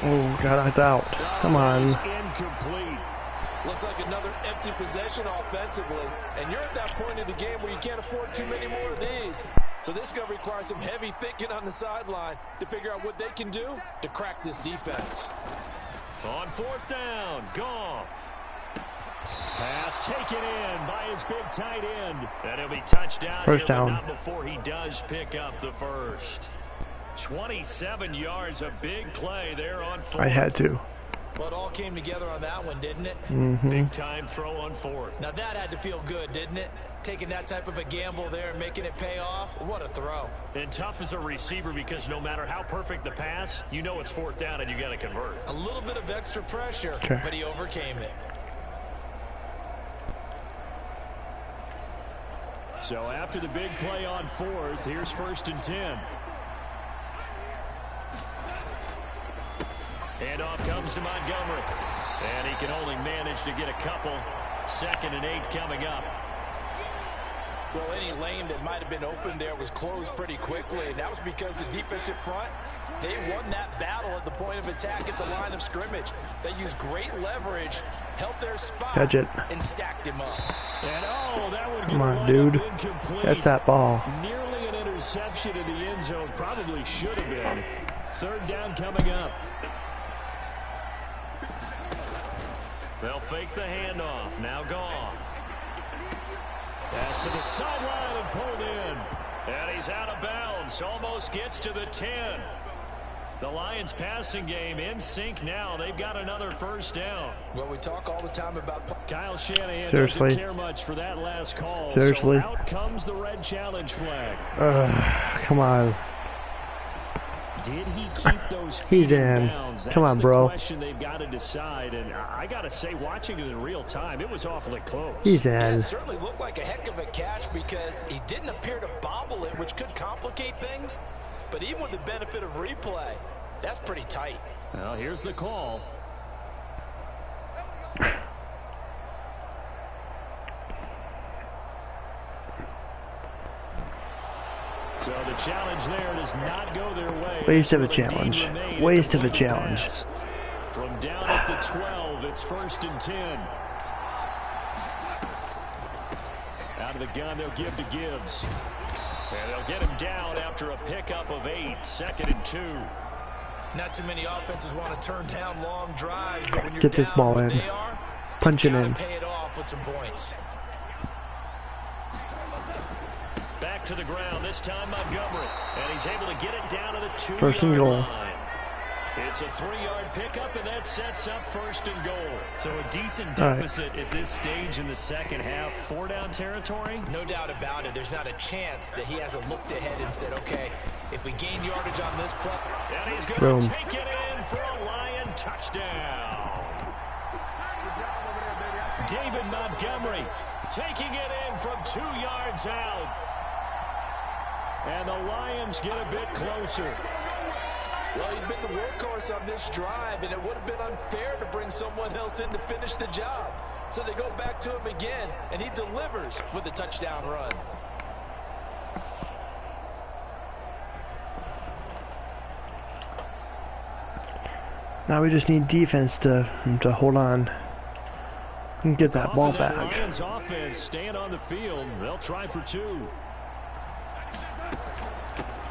Oh, got knocked out. Come on. Incomplete. Looks like another empty possession offensively. And you're at that point in the game where you can't afford too many more of these. So this is going to require some heavy thinking on the sideline to figure out what they can do to crack this defense. On 4th down, Goff. Pass taken in by his big tight end. And he'll be touchdown. First down. Not before he does pick up the first. 27 yards, a big play there on 4th. I had to. Well, it all came together on that one, didn't it? Big time throw on fourth. Now that had to feel good, didn't it? Taking that type of a gamble there and making it pay off. What a throw. And tough as a receiver because no matter how perfect the pass, you know it's fourth down and you got to convert. A little bit of extra pressure, but he overcame it. So after the big play on fourth, here's 1st and 10. Handoff comes to Montgomery. And he can only manage to get a couple. 2nd and 8 coming up. Well, any lane that might have been open there was closed pretty quickly, and that was because the defensive front, they won that battle at the point of attack at the line of scrimmage. They used great leverage, held their spot, and stacked him up. And that would come on, dude. That's that ball. Nearly an interception in the end zone. Probably should have been. 3rd down coming up. They'll fake the handoff. Now Goff. Pass to the sideline and pulled in. And he's out of bounds. Almost gets to the 10. The Lions passing game in sync now. They've got another 1st down. Well, we talk all the time about Kyle Shanahan doesn't care much for that last call. Seriously. So out comes the red challenge flag. Come on. Did he keep those feet He's in. bounds? Come on, bro. That's the question they've got to decide. And I got to say, watching it in real time, it was awfully close. He's in. Yeah, it certainly looked like a heck of a catch because he didn't appear to bobble it, which could complicate things. But even with the benefit of replay, that's pretty tight. Well, here's the call. So the challenge there does not go their way. Waste of a challenge. Waste of a challenge. From down at the 12, it's 1st and 10. Out of the gun, they'll give to Gibbs. And they'll get him down after a pickup of 8. 2nd and 2. Not too many offenses want to turn down long drives, but when you're Get this down ball where in. they are, Punch it in. pay it off with some points. Back to the ground, this time Montgomery. And he's able to get it down to the 2-yard 1st and goal. line. It's a 3-yard pickup, and that sets up 1st and goal. So a decent deficit at this stage in the second half. 4-down territory? No doubt about it. There's not a chance that he hasn't looked ahead and said, okay, if we gain yardage on this play. And he's going to take it in for a Lion touchdown. David Montgomery taking it in from 2 yards out. And the Lions get a bit closer. Well, he's been the workhorse on this drive, and it would have been unfair to bring someone else in to finish the job. So they go back to him again, and he delivers with a touchdown run. Now we just need defense to hold on and get that ball back. Lions offense staying on the field. They'll try for 2.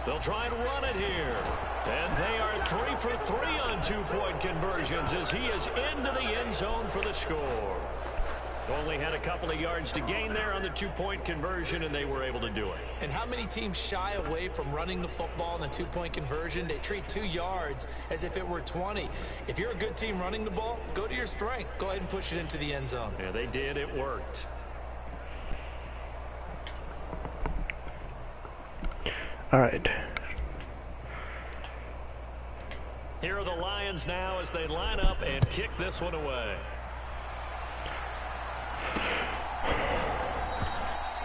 They'll try and run it here. And they are 3 for 3 on 2-point conversions as he is into the end zone for the score. Only had a couple of yards to gain there on the 2-point conversion, and they were able to do it. And how many teams shy away from running the football in a 2-point conversion? They treat 2 yards as if it were 20. If you're a good team running the ball, go to your strength. Go ahead and push it into the end zone. Yeah, they did. It worked. All right. Here are the Lions now as they line up and kick this one away.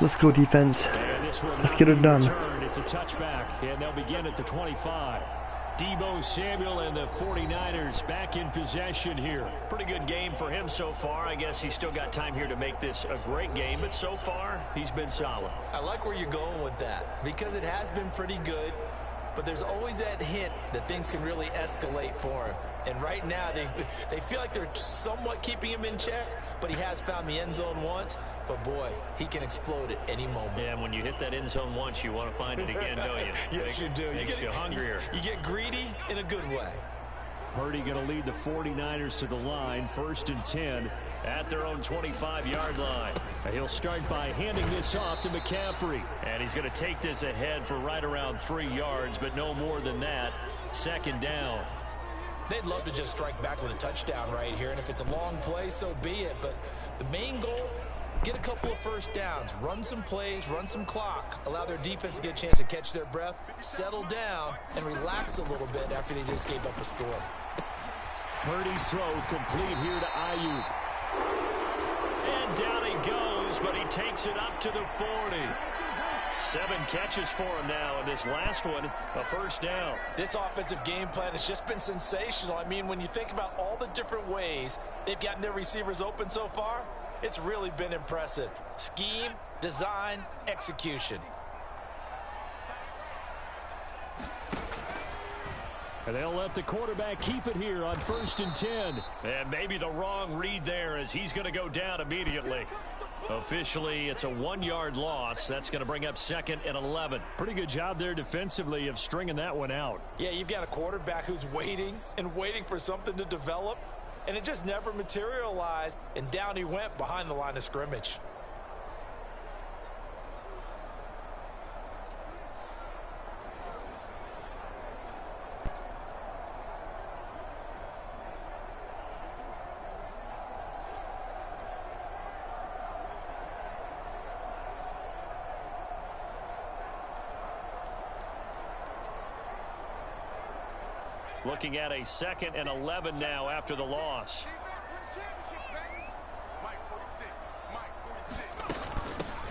Let's go, defense. Let's get it done. It's a touchback, and they'll begin at the 25. Deebo Samuel and the 49ers back in possession here. Pretty good game for him so far. I guess he's still got time here to make this a great game, but so far, he's been solid. I like where you're going with that because it has been pretty good, but there's always that hint that things can really escalate for him. And right now, they feel like they're somewhat keeping him in check, but he has found the end zone once. But, boy, he can explode at any moment. Yeah, and when you hit that end zone once, you want to find it again, don't you? Yes, you do. Makes you hungrier. You get greedy in a good way. Purdy going to lead the 49ers to the line, 1st and 10 at their own 25-yard line. He'll start by handing this off to McCaffrey. And he's going to take this ahead for right around 3 yards, but no more than that. 2nd down. They'd love to just strike back with a touchdown right here, and if it's a long play, so be it. But the main goal, get a couple of first downs, run some plays, run some clock, allow their defense to get a chance to catch their breath, settle down, and relax a little bit after they just gave up a score. Purdy's throw complete here to Ayuk. And down he goes, but he takes it up to the 40. 7 catches for him now, and this last one, a first down. This offensive game plan has just been sensational. I mean, when you think about all the different ways they've gotten their receivers open so far, it's really been impressive. Scheme, design, execution. And they'll let the quarterback keep it here on 1st and 10. And maybe the wrong read there as he's going to go down immediately. Officially, it's a 1-yard loss. That's going to bring up 2nd and 11. Pretty good job there defensively of stringing that one out. Yeah, you've got a quarterback who's waiting and waiting for something to develop, and it just never materialized, and down he went behind the line of scrimmage. Looking at a 2nd and 11 now after the loss.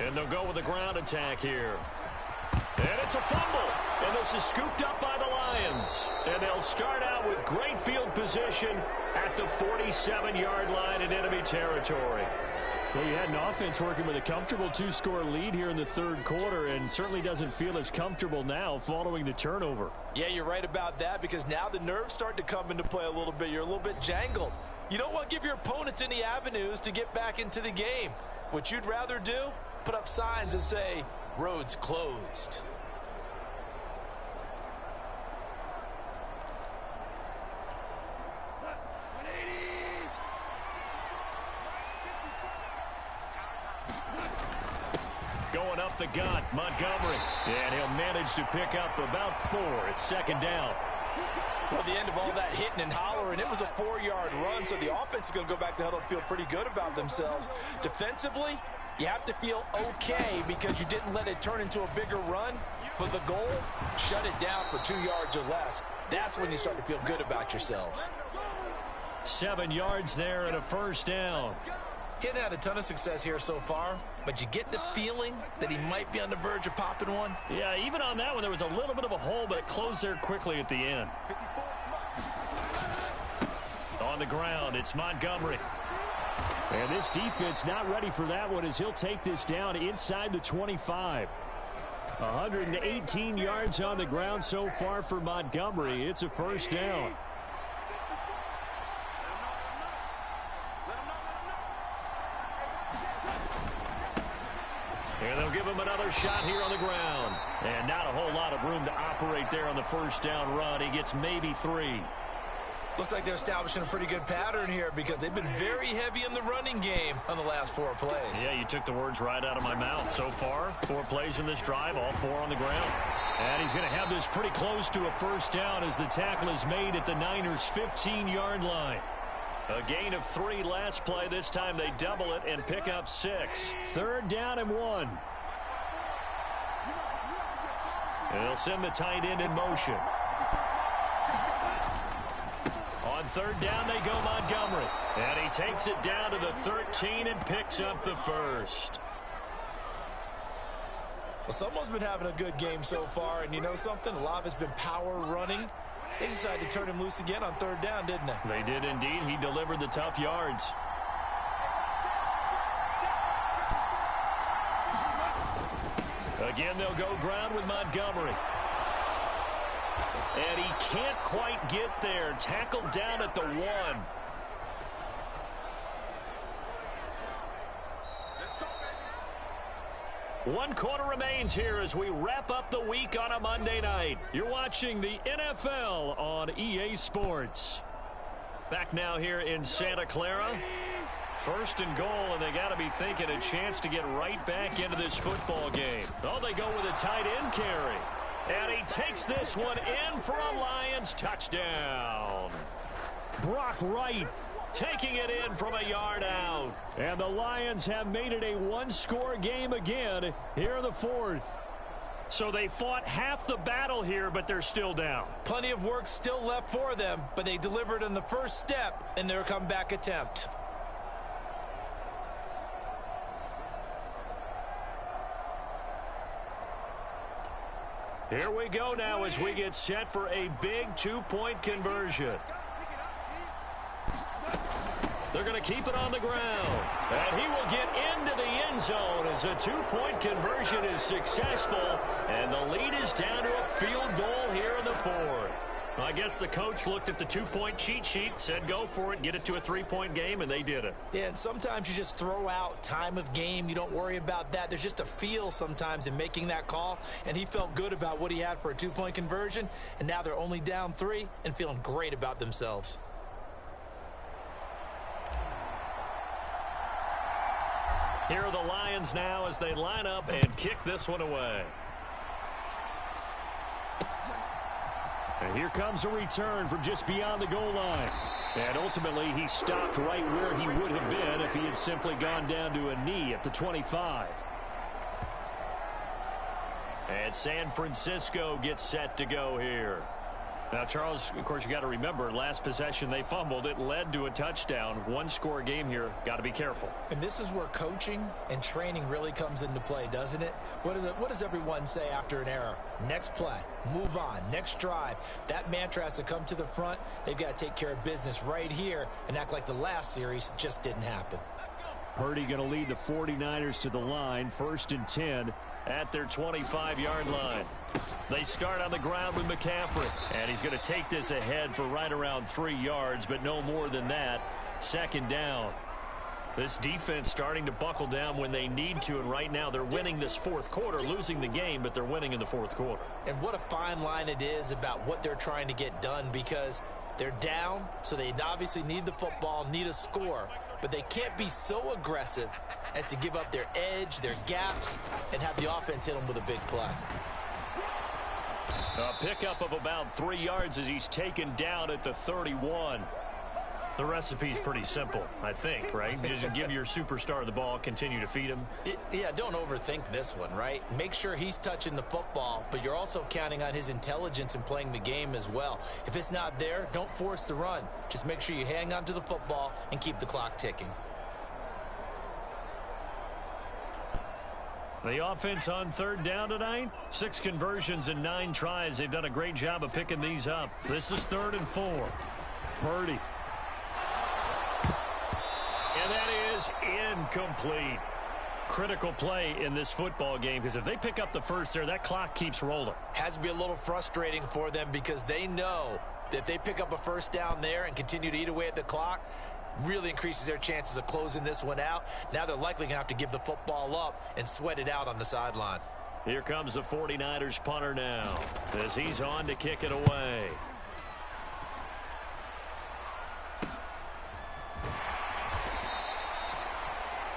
And they'll go with a ground attack here. And it's a fumble. And this is scooped up by the Lions. And they'll start out with great field position at the 47-yard line in enemy territory. Well, you had an offense working with a comfortable 2-score lead here in the 3rd quarter, and certainly doesn't feel as comfortable now following the turnover. Yeah, you're right about that, because now the nerves start to come into play a little bit. You're a little bit jangled. You don't want to give your opponents any avenues to get back into the game. What you'd rather do, put up signs that say, roads closed. Going up the gut, Montgomery. And he'll manage to pick up about 4. It's 2nd down. Well, at the end of all that hitting and hollering, it was a 4-yard run, so the offense is going to go back to huddle and feel pretty good about themselves. Defensively, you have to feel okay because you didn't let it turn into a bigger run, but the goal, shut it down for 2 yards or less. That's when you start to feel good about yourselves. 7 yards there and a first down. He hadn't had a ton of success here so far, but you get the feeling that he might be on the verge of popping one. Yeah, even on that one, there was a little bit of a hole, but it closed there quickly at the end. On the ground, it's Montgomery. And this defense not ready for that one as he'll take this down inside the 25. 118 yards on the ground so far for Montgomery. It's a first down. And they'll give him another shot here on the ground. And not a whole lot of room to operate there on the first down run. He gets maybe 3. Looks like they're establishing a pretty good pattern here because they've been very heavy in the running game on the last 4 plays. Yeah, you took the words right out of my mouth. So far, 4 plays in this drive, all 4 on the ground. And he's going to have this pretty close to a first down as the tackle is made at the Niners' 15-yard line. A gain of 3 last play. This time they double it and pick up 6. 3rd down and 1. And they'll send the tight end in motion. On 3rd down, they go Montgomery. And he takes it down to the 13 and picks up the first. Well, someone's been having a good game so far, and you know something? A lot of it's been power running. They decided to turn him loose again on 3rd down, didn't they? They did indeed. He delivered the tough yards. Again, they'll go ground with Montgomery. And he can't quite get there. Tackled down at the 1. One quarter remains here as we wrap up the week on a Monday night. You're watching the NFL on EA Sports. Back now here in Santa Clara. 1st and goal, and they got to be thinking a chance to get right back into this football game. Oh, they go with a tight end carry. And he takes this one in for a Lions touchdown. Brock Wright taking it in from a yard out. And the Lions have made it a one-score game again here in the fourth. So they fought half the battle here, but they're still down. Plenty of work still left for them, but they delivered in the first step in their comeback attempt. Here we go now as we get set for a big two-point conversion. They're going to keep it on the ground. And he will get into the end zone as a two-point conversion is successful. And the lead is down to a field goal here in the fourth. I guess the coach looked at the two-point cheat sheet, said go for it, get it to a three-point game, and they did it. Yeah, and sometimes you just throw out time of game. You don't worry about that. There's just a feel sometimes in making that call, and he felt good about what he had for a two-point conversion, and now they're only down 3 and feeling great about themselves. Here are the Lions now as they line up and kick this one away. And here comes a return from just beyond the goal line. And ultimately, he stopped right where he would have been if he had simply gone down to a knee at the 25. And San Francisco gets set to go here. Now, Charles, of course, you got to remember, last possession they fumbled. It led to a touchdown. One-score game here. Got to be careful. And this is where coaching and training really comes into play, doesn't it? What does everyone say after an error? Next play, move on, next drive. That mantra has to come to the front. They've got to take care of business right here and act like the last series just didn't happen. Purdy going to lead the 49ers to the line. 1st and 10 at their 25-yard line. They start on the ground with McCaffrey. And he's going to take this ahead for right around 3 yards, but no more than that. 2nd down. This defense starting to buckle down when they need to, and right now they're winning this fourth quarter, losing the game, but they're winning in the fourth quarter. And what a fine line it is about what they're trying to get done, because they're down, so they obviously need the football, need a score, but they can't be so aggressive as to give up their edge, their gaps, and have the offense hit them with a big play. A pickup of about 3 yards as he's taken down at the 31. The recipe's pretty simple, I think, right? Just give your superstar the ball, continue to feed him. Yeah, don't overthink this one, right? Make sure he's touching the football, but you're also counting on his intelligence in playing the game as well. If it's not there, don't force the run. Just make sure you hang on to the football and keep the clock ticking. The offense on 3rd down tonight, 6 conversions and 9 tries. They've done a great job of picking these up. This is 3rd and 4. Purdy. And that is incomplete. Critical play in this football game, because if they pick up the first there, that clock keeps rolling. Has to be a little frustrating for them, because they know that if they pick up a first down there and continue to eat away at the clock, really increases their chances of closing this one out. Now they're likely going to have to give the football up and sweat it out on the sideline. Here comes the 49ers punter now as he's on to kick it away.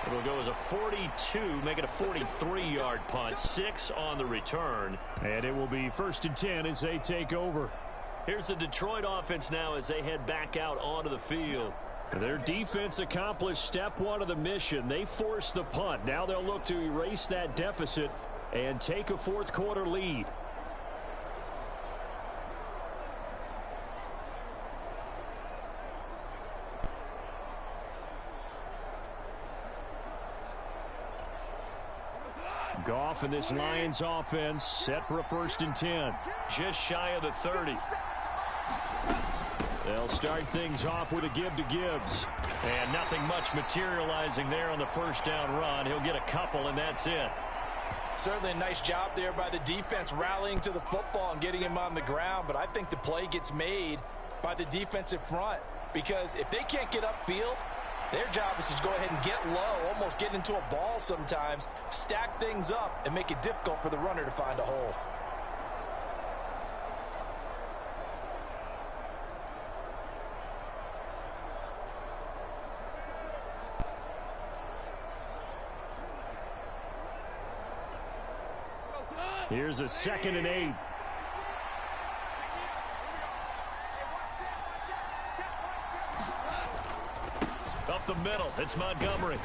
It'll go as a 42, make it a 43-yard punt, 6 on the return. And it will be 1st and 10 as they take over. Here's the Detroit offense now as they head back out onto the field. Their defense accomplished step 1 of the mission. They forced the punt. Now they'll look to erase that deficit and take a fourth quarter lead. Goff and this Lions offense set for a 1st and 10. Just shy of the 30. They'll start things off with a give to Gibbs. And nothing much materializing there on the first down run. He'll get a couple, and that's it. Certainly a nice job there by the defense rallying to the football and getting him on the ground. But I think the play gets made by the defensive front, because if they can't get upfield, their job is to go ahead and get low, almost get into a ball sometimes, stack things up, and make it difficult for the runner to find a hole. Here's a 2nd and 8. It's Montgomery.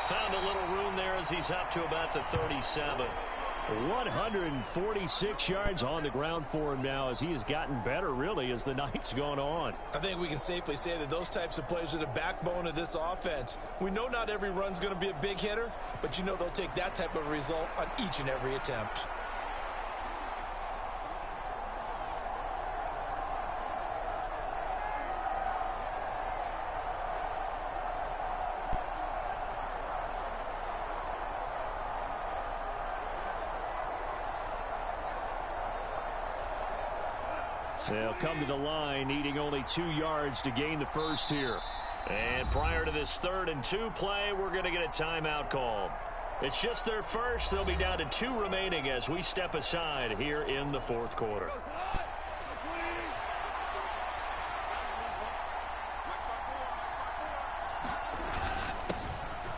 Found a little room there as he's up to about the 37. 146 yards on the ground for him now as he has gotten better, really, as the night's gone on. I think we can safely say that those types of plays are the backbone of this offense. We know not every run's going to be a big hitter, but you know they'll take that type of result on each and every attempt. They'll come to the line, needing only 2 yards to gain the first here. And prior to this 3rd and 2 play, we're going to get a timeout called. It's just their first. They'll be down to 2 remaining as we step aside here in the 4th quarter.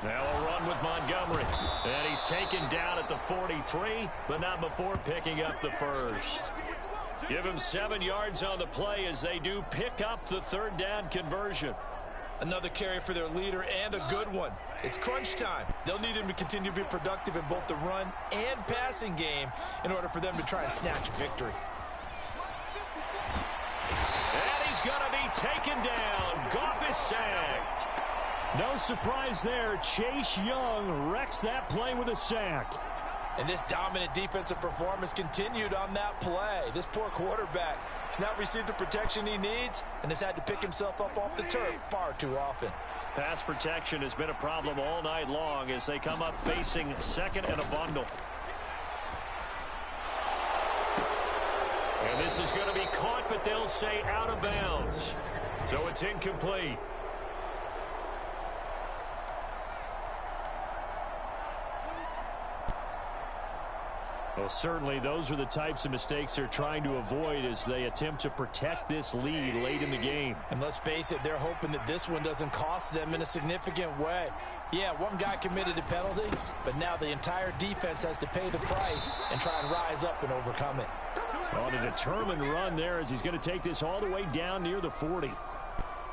Now a run with Montgomery. And he's taken down at the 43, but not before picking up the first. Give him 7 yards on the play as they do pick up the 3rd down conversion. Another carry for their leader and a good one. It's crunch time. They'll need him to continue to be productive in both the run and passing game in order for them to try and snatch a victory. And he's going to be taken down. Goff is sacked. No surprise there. Chase Young wrecks that play with a sack. And this dominant defensive performance continued on that play. This poor quarterback has not received the protection he needs and has had to pick himself up off the turf far too often. Pass protection has been a problem all night long as they come up facing 2nd and a bundle. And this is going to be caught, but they'll say out of bounds. So it's incomplete. Well, certainly those are the types of mistakes they're trying to avoid as they attempt to protect this lead late in the game. And let's face it, they're hoping that this one doesn't cost them in a significant way. Yeah, one guy committed a penalty, but now the entire defense has to pay the price and try and rise up and overcome it. On a determined run there as he's going to take this all the way down near the 40.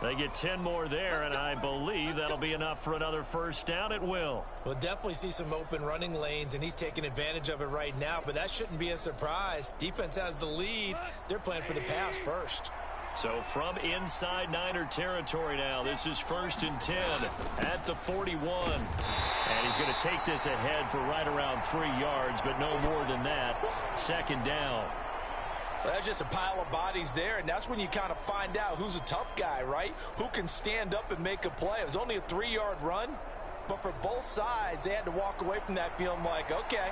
They get 10 more there, and I believe that'll be enough for another first down. It will. We'll definitely see some open running lanes, and he's taking advantage of it right now, but that shouldn't be a surprise. Defense has the lead. They're playing for the pass first. So from inside Niner territory now, this is 1st and 10 at the 41. And he's going to take this ahead for right around 3 yards, but no more than that. 2nd down. Well, that's just a pile of bodies there, and that's when you kind of find out who's a tough guy, right? Who can stand up and make a play. It was only a 3-yard run, but for both sides, they had to walk away from that feeling like, okay,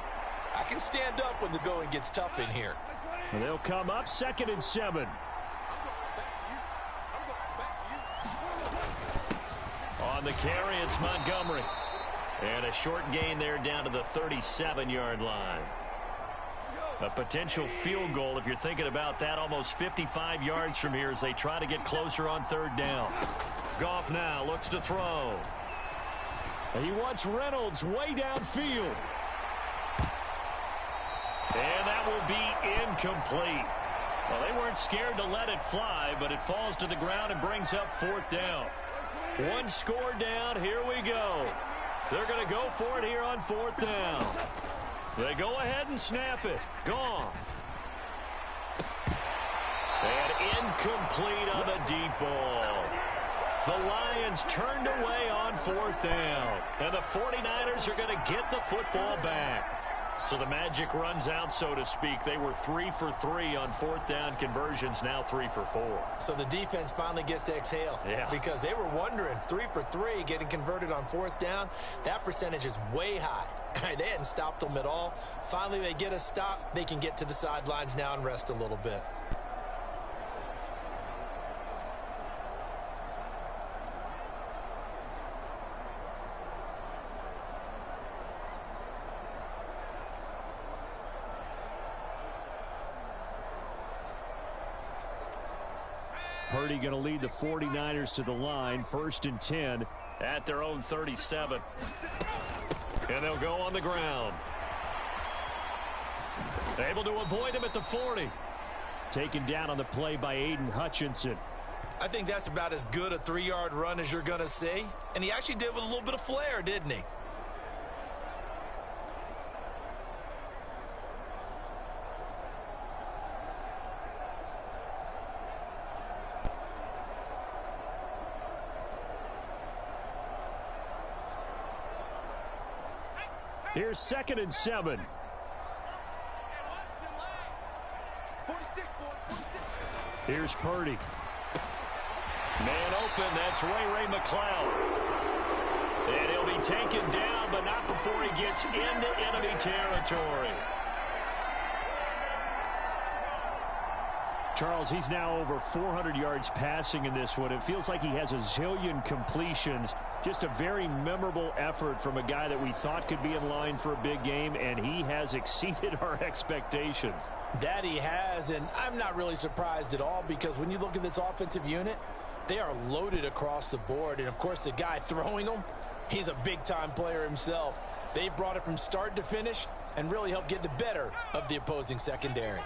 I can stand up when the going gets tough in here. And they'll come up 2nd and 7. On the carry, it's Montgomery. And a short gain there down to the 37-yard line. A potential field goal, if you're thinking about that, almost 55 yards from here as they try to get closer on 3rd down. Goff now looks to throw. He wants Reynolds way downfield. And that will be incomplete. Well, they weren't scared to let it fly, but it falls to the ground and brings up 4th down. 1 score down. Here we go. They're going to go for it here on 4th down. They go ahead and snap it. Gone. And incomplete on the deep ball. The Lions turned away on 4th down. And the 49ers are going to get the football back. So the magic runs out, so to speak. They were 3 for 3 on 4th down conversions, now 3 for 4. So the defense finally gets to exhale. Yeah. Because they were wondering, 3 for 3 getting converted on 4th down. That percentage is way high. They hadn't stopped them at all. Finally, they get a stop. They can get to the sidelines now and rest a little bit. Purdy going to lead the 49ers to the line, 1st and 10 at their own 37. And they'll go on the ground. Able to avoid him at the 40. Taken down on the play by Aiden Hutchinson. I think that's about as good a 3-yard run as you're going to see. And he actually did with a little bit of flair, didn't he? Here's 2nd and 7. Here's Purdy. Man open, that's Ray McCloud. And he'll be taken down, but not before he gets into enemy territory. Charles, he's now over 400 yards passing in this one. It feels like he has a zillion completions. Just a very memorable effort from a guy that we thought could be in line for a big game, and he has exceeded our expectations. That he has, and I'm not really surprised at all, because when you look at this offensive unit, they are loaded across the board. And, of course, the guy throwing them, he's a big-time player himself. They brought it from start to finish and really helped get the better of the opposing secondary.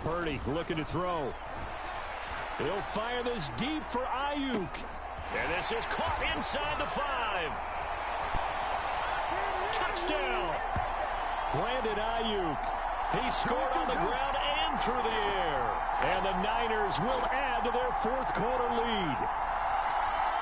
Purdy looking to throw. He'll fire this deep for Ayuk. And this is caught inside the 5. Touchdown. Brandon Ayuk. He scored on the ground and through the air. And the Niners will add to their 4th quarter lead.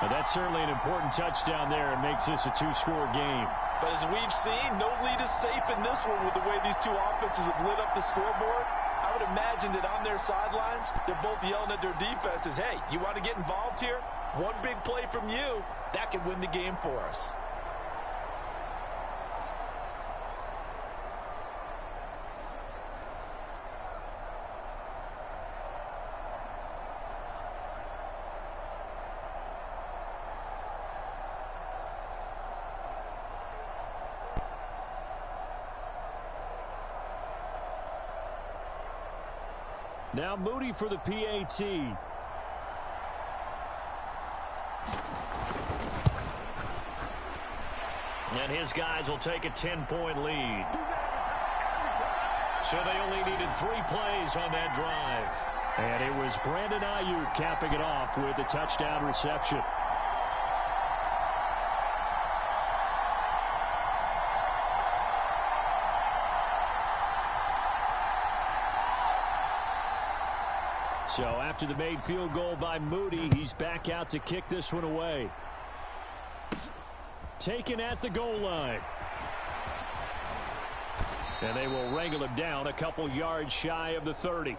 And that's certainly an important touchdown there and makes this a 2-score game. But as we've seen, no lead is safe in this one with the way these two offenses have lit up the scoreboard. I would imagine that on their sidelines, they're both yelling at their defenses, hey, you want to get involved here? One big play from you, that could win the game for us. Now Moody for the PAT. And his guys will take a 10-point lead. So they only needed 3 plays on that drive. And it was Brandon Ayuk capping it off with a touchdown reception. So after the made field goal by Moody, he's back out to kick this one away. Taken at the goal line. And they will wrangle him down a couple yards shy of the 30.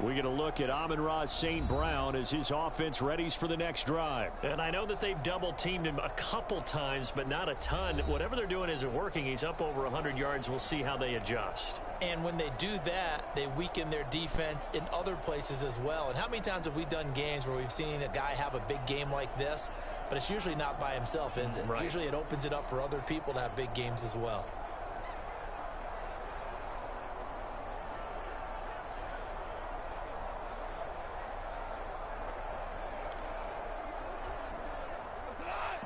We get a look at Amon-Ra St. Brown as his offense readies for the next drive. And I know that they've double-teamed him a couple times, but not a ton. Whatever they're doing isn't working. He's up over 100 yards. We'll see how they adjust. And when they do that, they weaken their defense in other places as well. And how many times have we done games where we've seen a guy have a big game like this, but it's usually not by himself, is it? Right. Usually it opens it up for other people to have big games as well.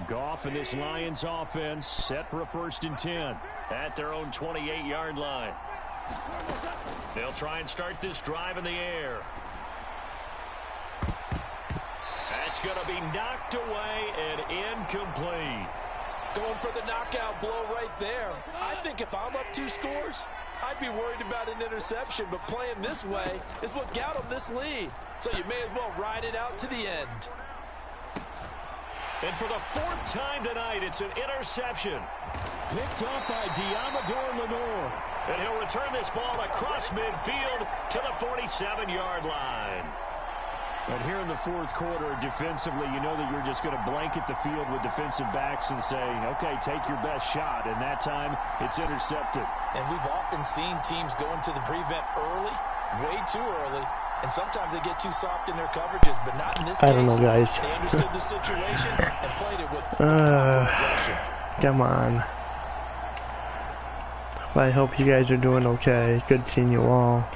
Goff and this Lions offense set for a 1st and 10 at their own 28-yard line. They'll try and start this drive in the air. That's going to be knocked away and incomplete. Going for the knockout blow right there. I think if I'm up 2 scores, I'd be worried about an interception, but playing this way is what got them this lead. So you may as well ride it out to the end. And for the 4th time tonight, it's an interception. Picked up by N.O.R.A. And he'll return this ball across midfield to the 47-yard line. And here in the 4th quarter, defensively, you know that you're just going to blanket the field with defensive backs and say, okay, take your best shot. And that time, it's intercepted. And we've often seen teams go into the prevent early, way too early. And sometimes they get too soft in their coverages, but not in this case. I don't know, guys. They understood the situation and played it with aggression. Come on. Well, I hope you guys are doing okay. Good seeing you all.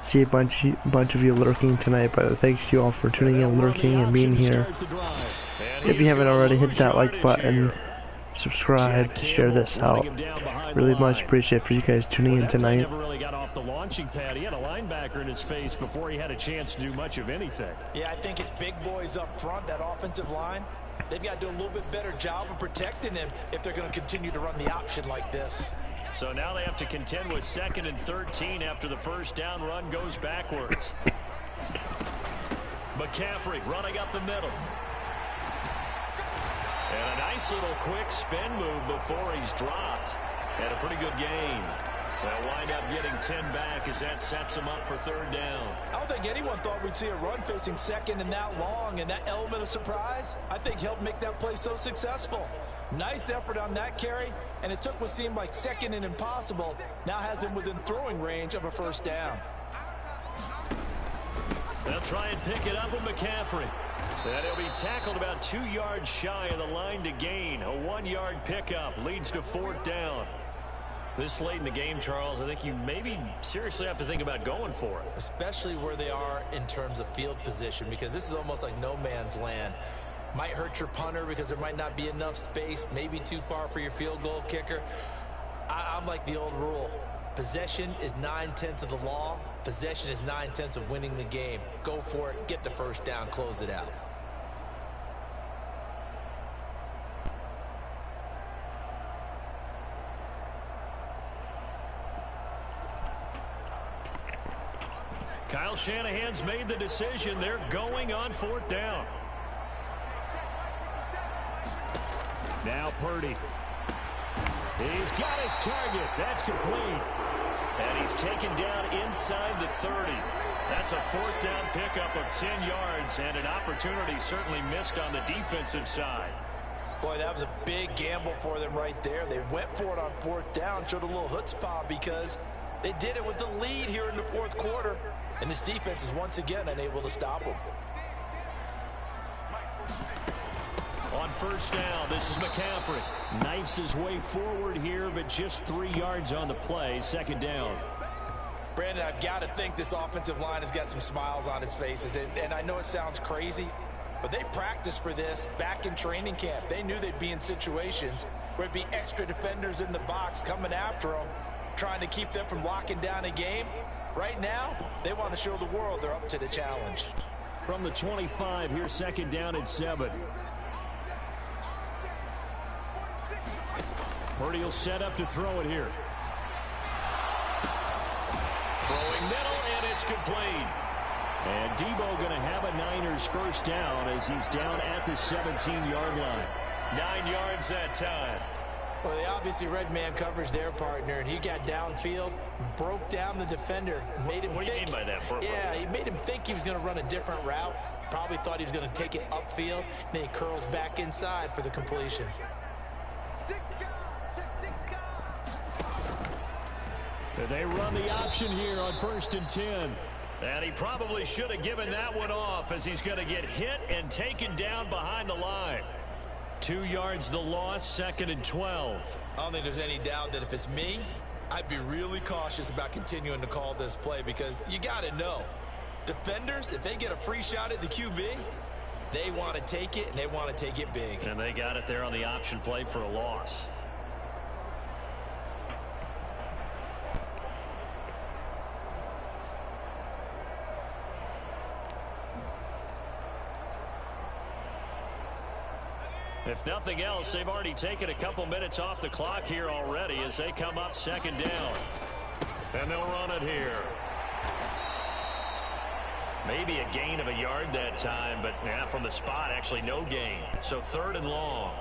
See a bunch of you lurking tonight, but thanks to you all for tuning in, lurking, and being here. If you haven't already, hit that like button. subscribe, share this out. Really much appreciate for you guys tuning in tonight. Never really got off the launching pad. He had a linebacker in his face before he had a chance to do much of anything. Yeah, I think it's big boys up front, that offensive line. They've got to do a little bit better job of protecting him if they're going to continue to run the option like this. So now they have to contend with 2nd and 13 after the first down run goes backwards. McCaffrey running up the middle. And a nice little quick spin move before he's dropped. And a pretty good gain. They'll wind up getting 10 back as that sets him up for 3rd down. I don't think anyone thought we'd see a run facing 2nd and that long, and that element of surprise, I think, helped make that play so successful. Nice effort on that carry, and it took what seemed like 2nd and impossible, now has him within throwing range of a 1st down. They'll try and pick it up with McCaffrey. And he'll be tackled about 2 yards shy of the line to gain. A 1-yard pickup leads to 4th down. This late in the game, Charles, I think you maybe seriously have to think about going for it. Especially where they are in terms of field position, because this is almost like no man's land. Might hurt your punter because there might not be enough space, maybe too far for your field goal kicker. I'm like the old rule. Possession is 9/10 of the law. Possession is 9/10 of winning the game. Go for it, get the 1st down, close it out. Kyle Shanahan's made the decision. They're going on 4th down. Now Purdy. He's got his target. That's complete. And he's taken down inside the 30. That's a 4th down pickup of 10 yards and an opportunity certainly missed on the defensive side. Boy, that was a big gamble for them right there. They went for it on 4th down, showed a little chutzpah because they did it with the lead here in the 4th quarter. And this defense is once again unable to stop them. On 1st down, this is McCaffrey. Knifes his way forward here, but just 3 yards on the play. 2nd down. Brandon, I've got to think this offensive line has got some smiles on its faces. And I know it sounds crazy, but they practiced for this back in training camp. They knew they'd be in situations where it'd be extra defenders in the box coming after them, trying to keep them from locking down a game. Right now, they want to show the world they're up to the challenge. From the 25, here's 2nd down and 7. Purdy will set up to throw it here. Throwing middle, and it's complete. And Debo going to have a Niners 1st down as he's down at the 17-yard line. 9 yards that time. Well, they obviously read man coverage their partner, and he got downfield, broke down the defender, made him What do you mean by that? Yeah, he made him think he was going to run a different route. Probably thought he was going to take it upfield. Then he curls back inside for the completion. They run the option here on 1st and 10. And he probably should have given that one off as he's going to get hit and taken down behind the line. 2 yards the loss, 2nd and 12. I don't think there's any doubt that if it's me, I'd be really cautious about continuing to call this play because you got to know, defenders, if they get a free shot at the QB, they want to take it, and they want to take it big. And they got it there on the option play for a loss. If nothing else, they've already taken a couple minutes off the clock here already as they come up 2nd down. And they'll run it here. Maybe a gain of a yard that time, but yeah, from the spot, actually no gain. So 3rd and long.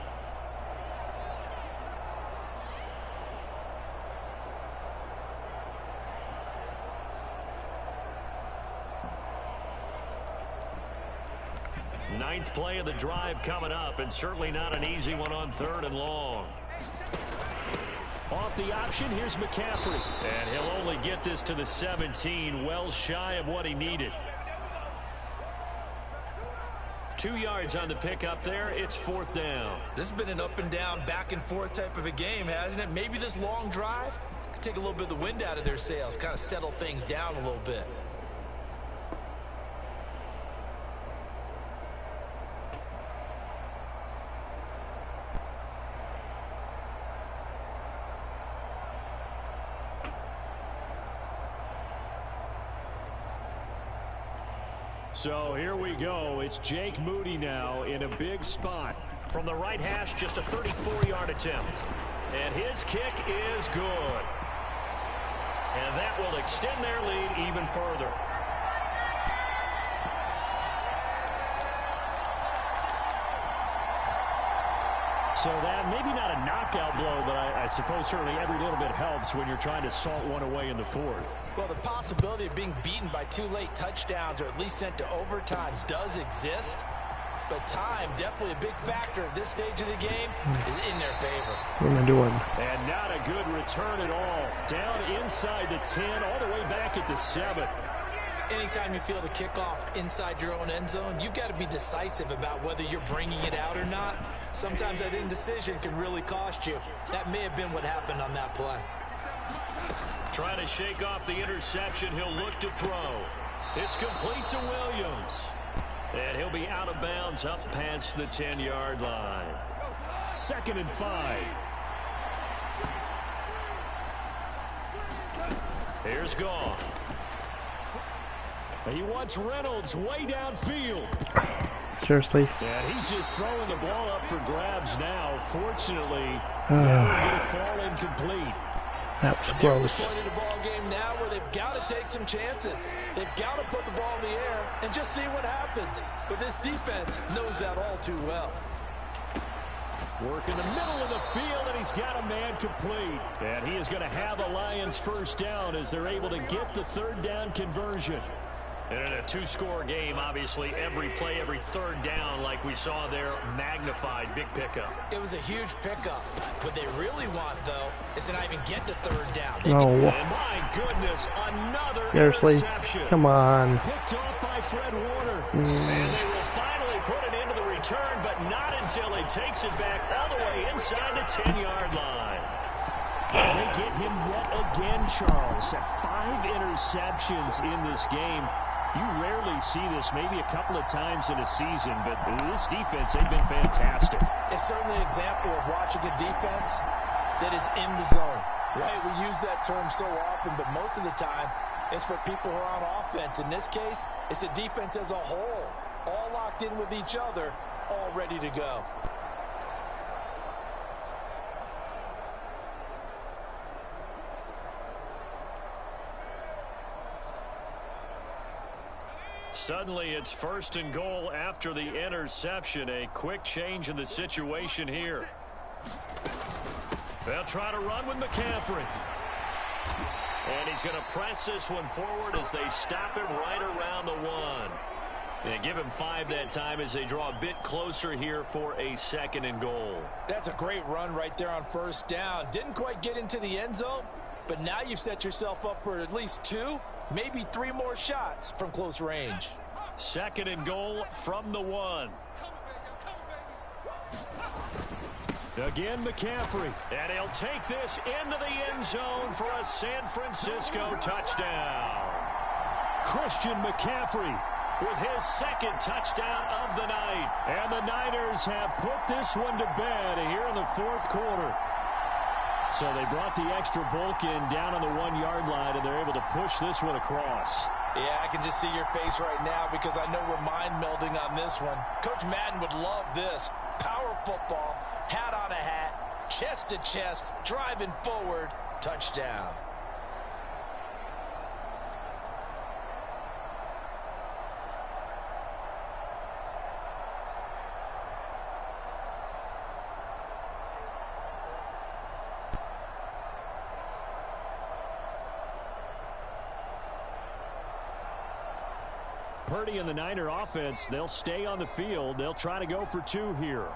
Ninth play of the drive coming up, and certainly not an easy one on 3rd and long. Off the option, here's McCaffrey. And he'll only get this to the 17, well shy of what he needed. 2 yards on the pickup there. It's 4th down. This has been an up and down, back and forth type of a game, hasn't it? Maybe this long drive could take a little bit of the wind out of their sails, kind of settle things down a little bit. So here we go. It's Jake Moody now in a big spot. From the right hash, just a 34-yard attempt. And his kick is good. And that will extend their lead even further. So that maybe not a knockout blow, but I suppose certainly every little bit helps when you're trying to salt one away in the fourth. Well, the possibility of being beaten by 2 late touchdowns or at least sent to overtime does exist. But time, definitely a big factor at this stage of the game, is in their favor. What am I doing? And not a good return at all. Down inside the 10, all the way back at the 7. Anytime you feel the kickoff inside your own end zone, you've got to be decisive about whether you're bringing it out or not. Sometimes that indecision can really cost you. That may have been what happened on that play. Trying to shake off the interception, he'll look to throw. It's complete to Williams. And he'll be out of bounds up past the 10-yard line. 2nd and 5. Here's Goff. He wants Reynolds way downfield. Seriously? And he's just throwing the ball up for grabs now. Fortunately, that will fall incomplete. That was close. They're at the ball game now where they've got to take some chances. They've got to put the ball in the air and just see what happens. But this defense knows that all too well. Work in the middle of the field, and he's got a man complete. And he is going to have a Lions first down as they're able to get the 3rd down conversion. And in a 2-score game, obviously, every play, every 3rd down, like we saw there, magnified, big pickup. It was a huge pickup. What they really want, though, is to not even get to 3rd down. No. And my goodness, another Seriously? interception. Come on. Picked off by Fred Warner. And they will finally put it into the return, but not until he takes it back all the way inside the 10-yard line. They get him yet again, Charles. 5 interceptions in this game. You rarely see this, maybe a couple of times in a season, but this defense, they've been fantastic. It's certainly an example of watching a defense that is in the zone, right? We use that term so often, but most of the time, it's for people who are on offense. In this case, it's a defense as a whole, all locked in with each other, all ready to go. Suddenly, it's 1st and goal after the interception. A quick change in the situation here. They'll try to run with McCaffrey. And he's going to press this one forward as they stop him right around the 1. And give him 5 that time as they draw a bit closer here for a 2nd and goal. That's a great run right there on 1st down. Didn't quite get into the end zone, but now you've set yourself up for at least 2, maybe 3 more shots from close range. 2nd and goal from the 1. Again, McCaffrey. And he'll take this into the end zone for a San Francisco touchdown. Christian McCaffrey with his 2nd touchdown of the night. And the Niners have put this one to bed here in the 4th quarter. So they brought the extra bulk in down on the 1-yard line, and they're able to push this one across. Yeah, I can just see your face right now because I know we're mind melding on this one. Coach Madden would love this. Power football, hat on a hat, chest to chest, driving forward, touchdown. Purdy and the Niner offense, they'll stay on the field. They'll try to go for 2 here.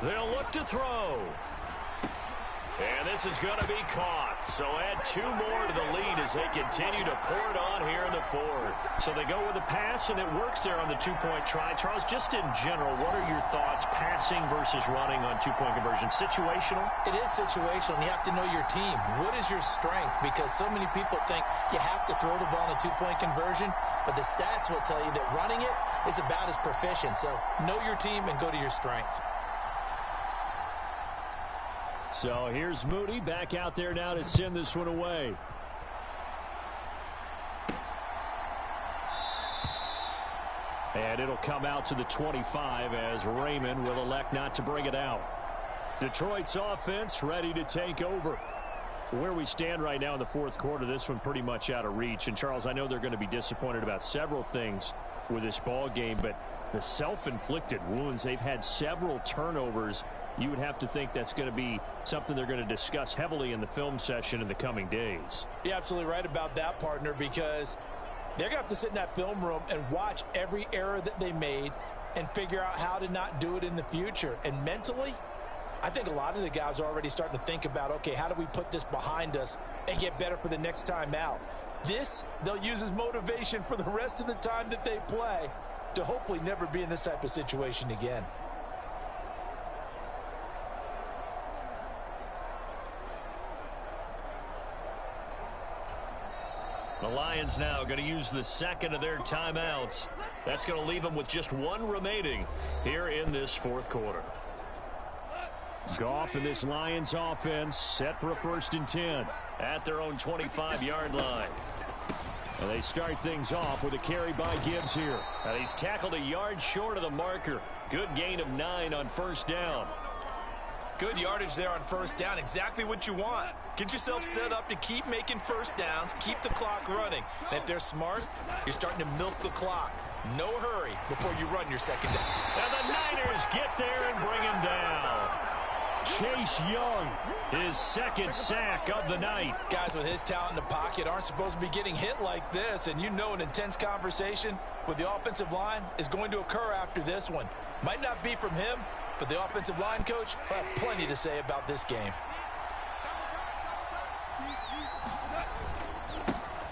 They'll look to throw. And this is going to be caught. So add 2 more to the lead as they continue to pour it on here in the 4th. So they go with a pass, and it works there on the 2-point try. Charles, just in general, what are your thoughts passing versus running on 2-point conversion? Situational? It is situational. You have to know your team. What is your strength? Because so many people think you have to throw the ball in a 2-point conversion, but the stats will tell you that running it is about as proficient. So know your team and go to your strength. So here's Moody back out there now to send this one away. And it'll come out to the 25 as Raymond will elect not to bring it out. Detroit's offense ready to take over. Where we stand right now in the fourth quarter, this one pretty much out of reach. And, Charles, I know they're going to be disappointed about several things with this ball game, but the self-inflicted wounds, they've had several turnovers. You would have to think that's going to be something they're going to discuss heavily in the film session in the coming days. You're absolutely right about that, partner, because they're going to have to sit in that film room and watch every error that they made and figure out how to not do it in the future. And mentally, I think a lot of the guys are already starting to think about, okay, how do we put this behind us and get better for the next time out? This, they'll use as motivation for the rest of the time that they play to hopefully never be in this type of situation again. The Lions now going to use the second of their timeouts. That's going to leave them with just one remaining here in this fourth quarter. Goff and this Lions offense set for a 1st and 10 at their own 25-yard line. And they start things off with a carry by Gibbs here. And he's tackled a yard short of the marker. Good gain of 9 on 1st down. Good yardage there on 1st down. Exactly what you want. Get yourself set up to keep making 1st downs, keep the clock running. And if they're smart, you're starting to milk the clock. No hurry before you run your 2nd down. And the Niners get there and bring him down. Chase Young, his 2nd sack of the night. Guys with his talent in the pocket aren't supposed to be getting hit like this, and you know an intense conversation with the offensive line is going to occur after this one. Might not be from him, but the offensive line coach will have plenty to say about this game.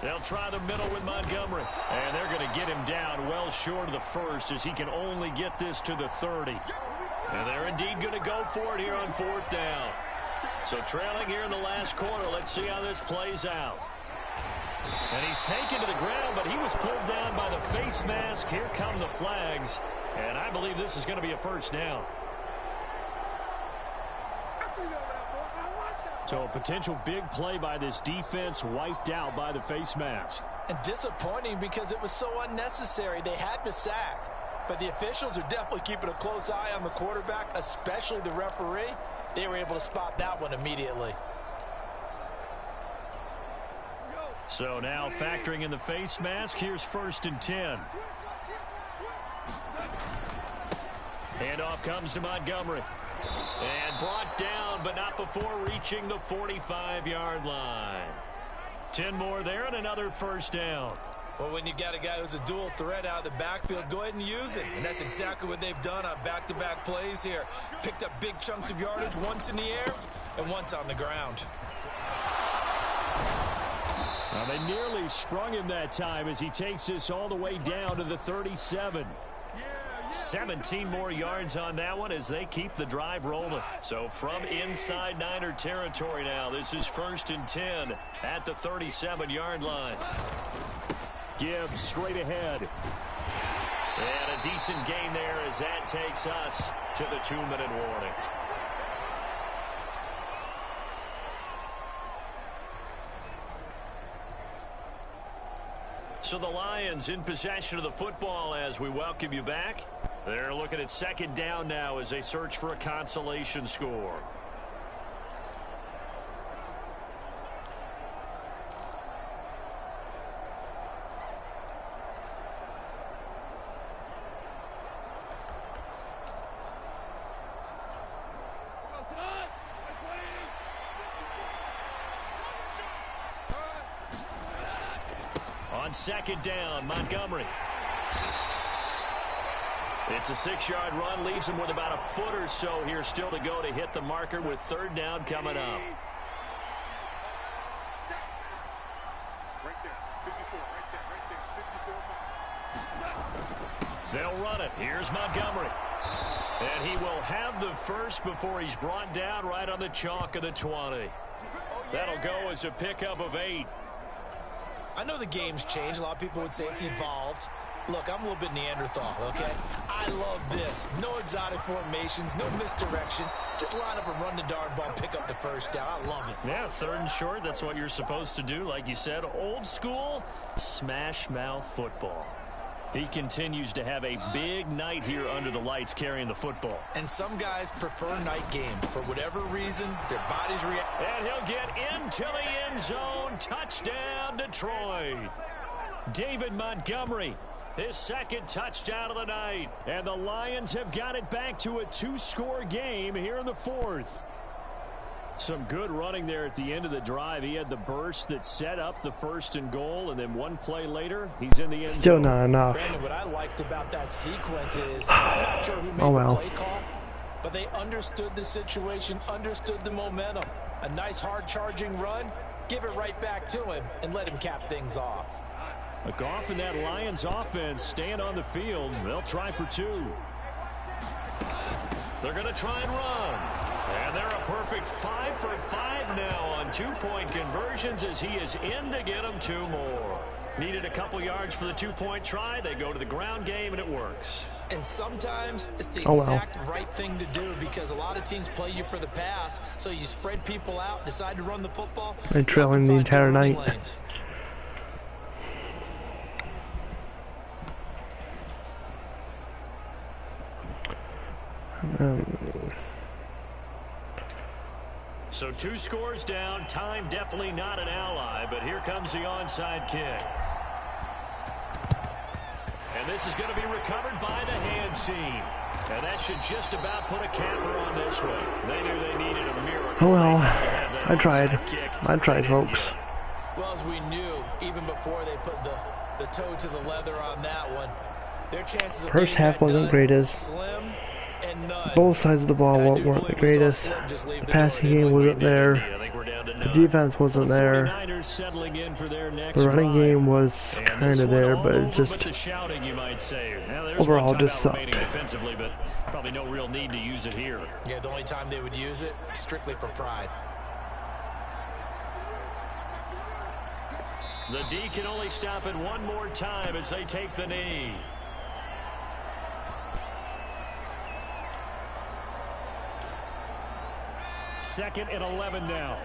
They'll try the middle with Montgomery, and they're going to get him down well short of the 1st as he can only get this to the 30. And they're indeed going to go for it here on 4th down. So trailing here in the last quarter, let's see how this plays out. And he's taken to the ground, but he was pulled down by the face mask. Here come the flags, and I believe this is going to be a 1st down. So a potential big play by this defense wiped out by the face mask. And disappointing because it was so unnecessary. They had the sack. But the officials are definitely keeping a close eye on the quarterback, especially the referee. They were able to spot that one immediately. So now factoring in the face mask, here's 1st and 10. Handoff comes to Montgomery. And brought down, but not before reaching the 45-yard line. 10 more there and another 1st down. Well, when you got a guy who's a dual threat out of the backfield, go ahead and use it. And that's exactly what they've done on back-to-back plays here. Picked up big chunks of yardage, once in the air and once on the ground. Well, they nearly sprung him that time as he takes this all the way down to the 37. 17 more yards on that one as they keep the drive rolling. So from inside Niner territory now, this is 1st and 10 at the 37-yard line. Gibbs straight ahead. And a decent gain there as that takes us to the 2-minute warning. So the Lions in possession of the football as we welcome you back. They're looking at 2nd down now as they search for a consolation score. On 2nd down, Montgomery. It's a 6-yard run, leaves him with about a foot or so here still to go to hit the marker with 3rd down coming up. They'll run it. Here's Montgomery. And he will have the first before he's brought down right on the chalk of the 20. That'll go as a pickup of 8. I know the game's changed. A lot of people would say it's evolved. Look, I'm a little bit Neanderthal, okay? I love this. No exotic formations, no misdirection. Just line up and run the darn ball, pick up the 1st down. I love it. Yeah, 3rd and short, that's what you're supposed to do. Like you said, old school, smash mouth football. He continues to have a big night here under the lights carrying the football. And some guys prefer night games. For whatever reason, their bodies react. And he'll get into the end zone. Touchdown, Detroit. David Montgomery, his second touchdown of the night. And the Lions have got it back to a 2-score game here in the fourth. Some good running there at the end of the drive. He had the burst that set up the 1st and goal, and then one play later, he's in the end zone. Still not enough. Brandon, what I liked about that sequence is, I'm not sure who made the play call, but they understood the situation, understood the momentum. A nice hard-charging run, give it right back to him, and let him cap things off. Goff and that Lions offense staying on the field. They'll try for 2. They're going to try and run. And they're a perfect 5 for 5 now on 2-point conversions as he is in to get them 2 more. Needed a couple yards for the 2-point try. They go to the ground game, and it works. And sometimes it's the exact right thing to do because a lot of teams play you for the pass, so you spread people out, decide to run the football. And trailing the entire night. So 2 scores down. Time definitely not an ally, but here comes the onside kick. And this is going to be recovered by the hands team. And that should just about put a capper on this one. They knew they needed a miracle. Oh well, I tried, folks. Well, as we knew, even before they put the toe to the leather on that one, their chances of first half wasn't greatest. Slim and none. Both sides of the ball weren't the greatest. The passing game wasn't there. The defense wasn't there. The running game was kind of there, but it just overall just sucked. Probably no real need to use it here. Yeah, the only time they would use it, strictly for pride. The D can only stop it one more time as they take the knee. Second and 11 now.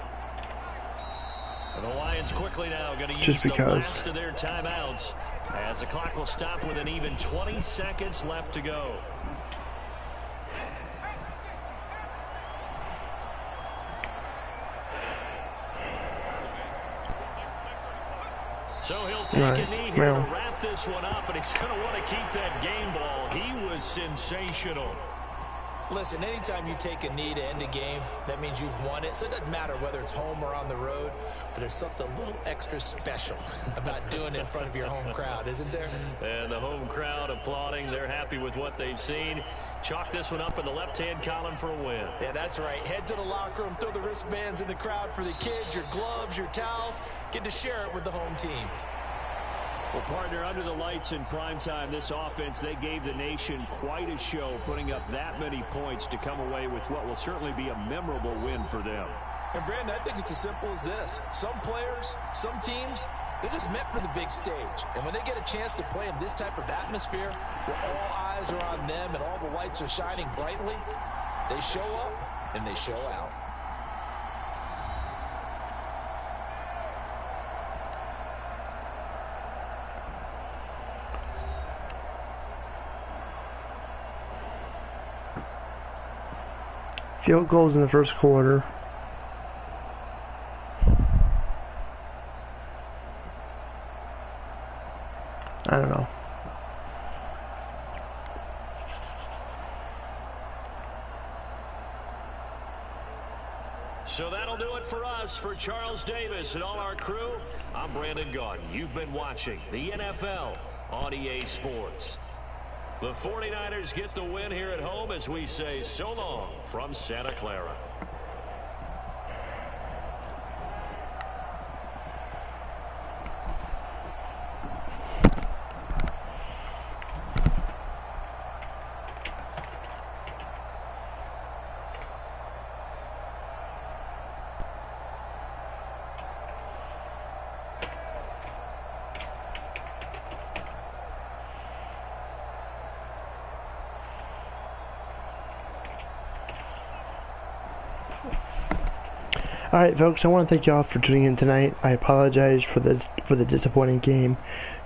And the Lions quickly now going to use the last of their timeouts as the clock will stop with an even 20 seconds left to go. So he'll take a knee here to wrap this one up, and he's going to want to keep that game ball. He was sensational. Listen, anytime you take a knee to end a game, that means you've won it. So it doesn't matter whether it's home or on the road, but there's something a little extra special about doing it in front of your home crowd, isn't there? And the home crowd applauding. They're happy with what they've seen. Chalk this one up in the left-hand column for a win. Yeah, that's right. Head to the locker room, throw the wristbands in the crowd for the kids, your gloves, your towels. Get to share it with the home team. Well, partner, under the lights in primetime, this offense, they gave the nation quite a show, putting up that many points to come away with what will certainly be a memorable win for them. And, Brandon, I think it's as simple as this. Some players, some teams, they're just meant for the big stage. And when they get a chance to play in this type of atmosphere, where all eyes are on them and all the lights are shining brightly, they show up and they show out. Field goals in the first quarter. I don't know. So that'll do it for us. For Charles Davis and all our crew, I'm Brandon Gaudin. You've been watching the NFL on EA Sports. The 49ers get the win here at home as we say so long from Santa Clara. Alright folks, I want to thank y'all for tuning in tonight. I apologize for the disappointing game.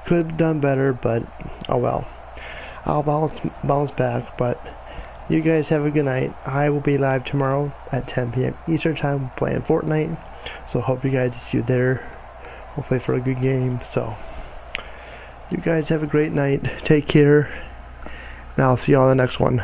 Could have done better, but oh well. I'll bounce back, but you guys have a good night. I will be live tomorrow at 10 p.m. Eastern Time playing Fortnite, so hope you guys see you there, hopefully for a good game. So you guys have a great night, take care, and I'll see you all in the next one.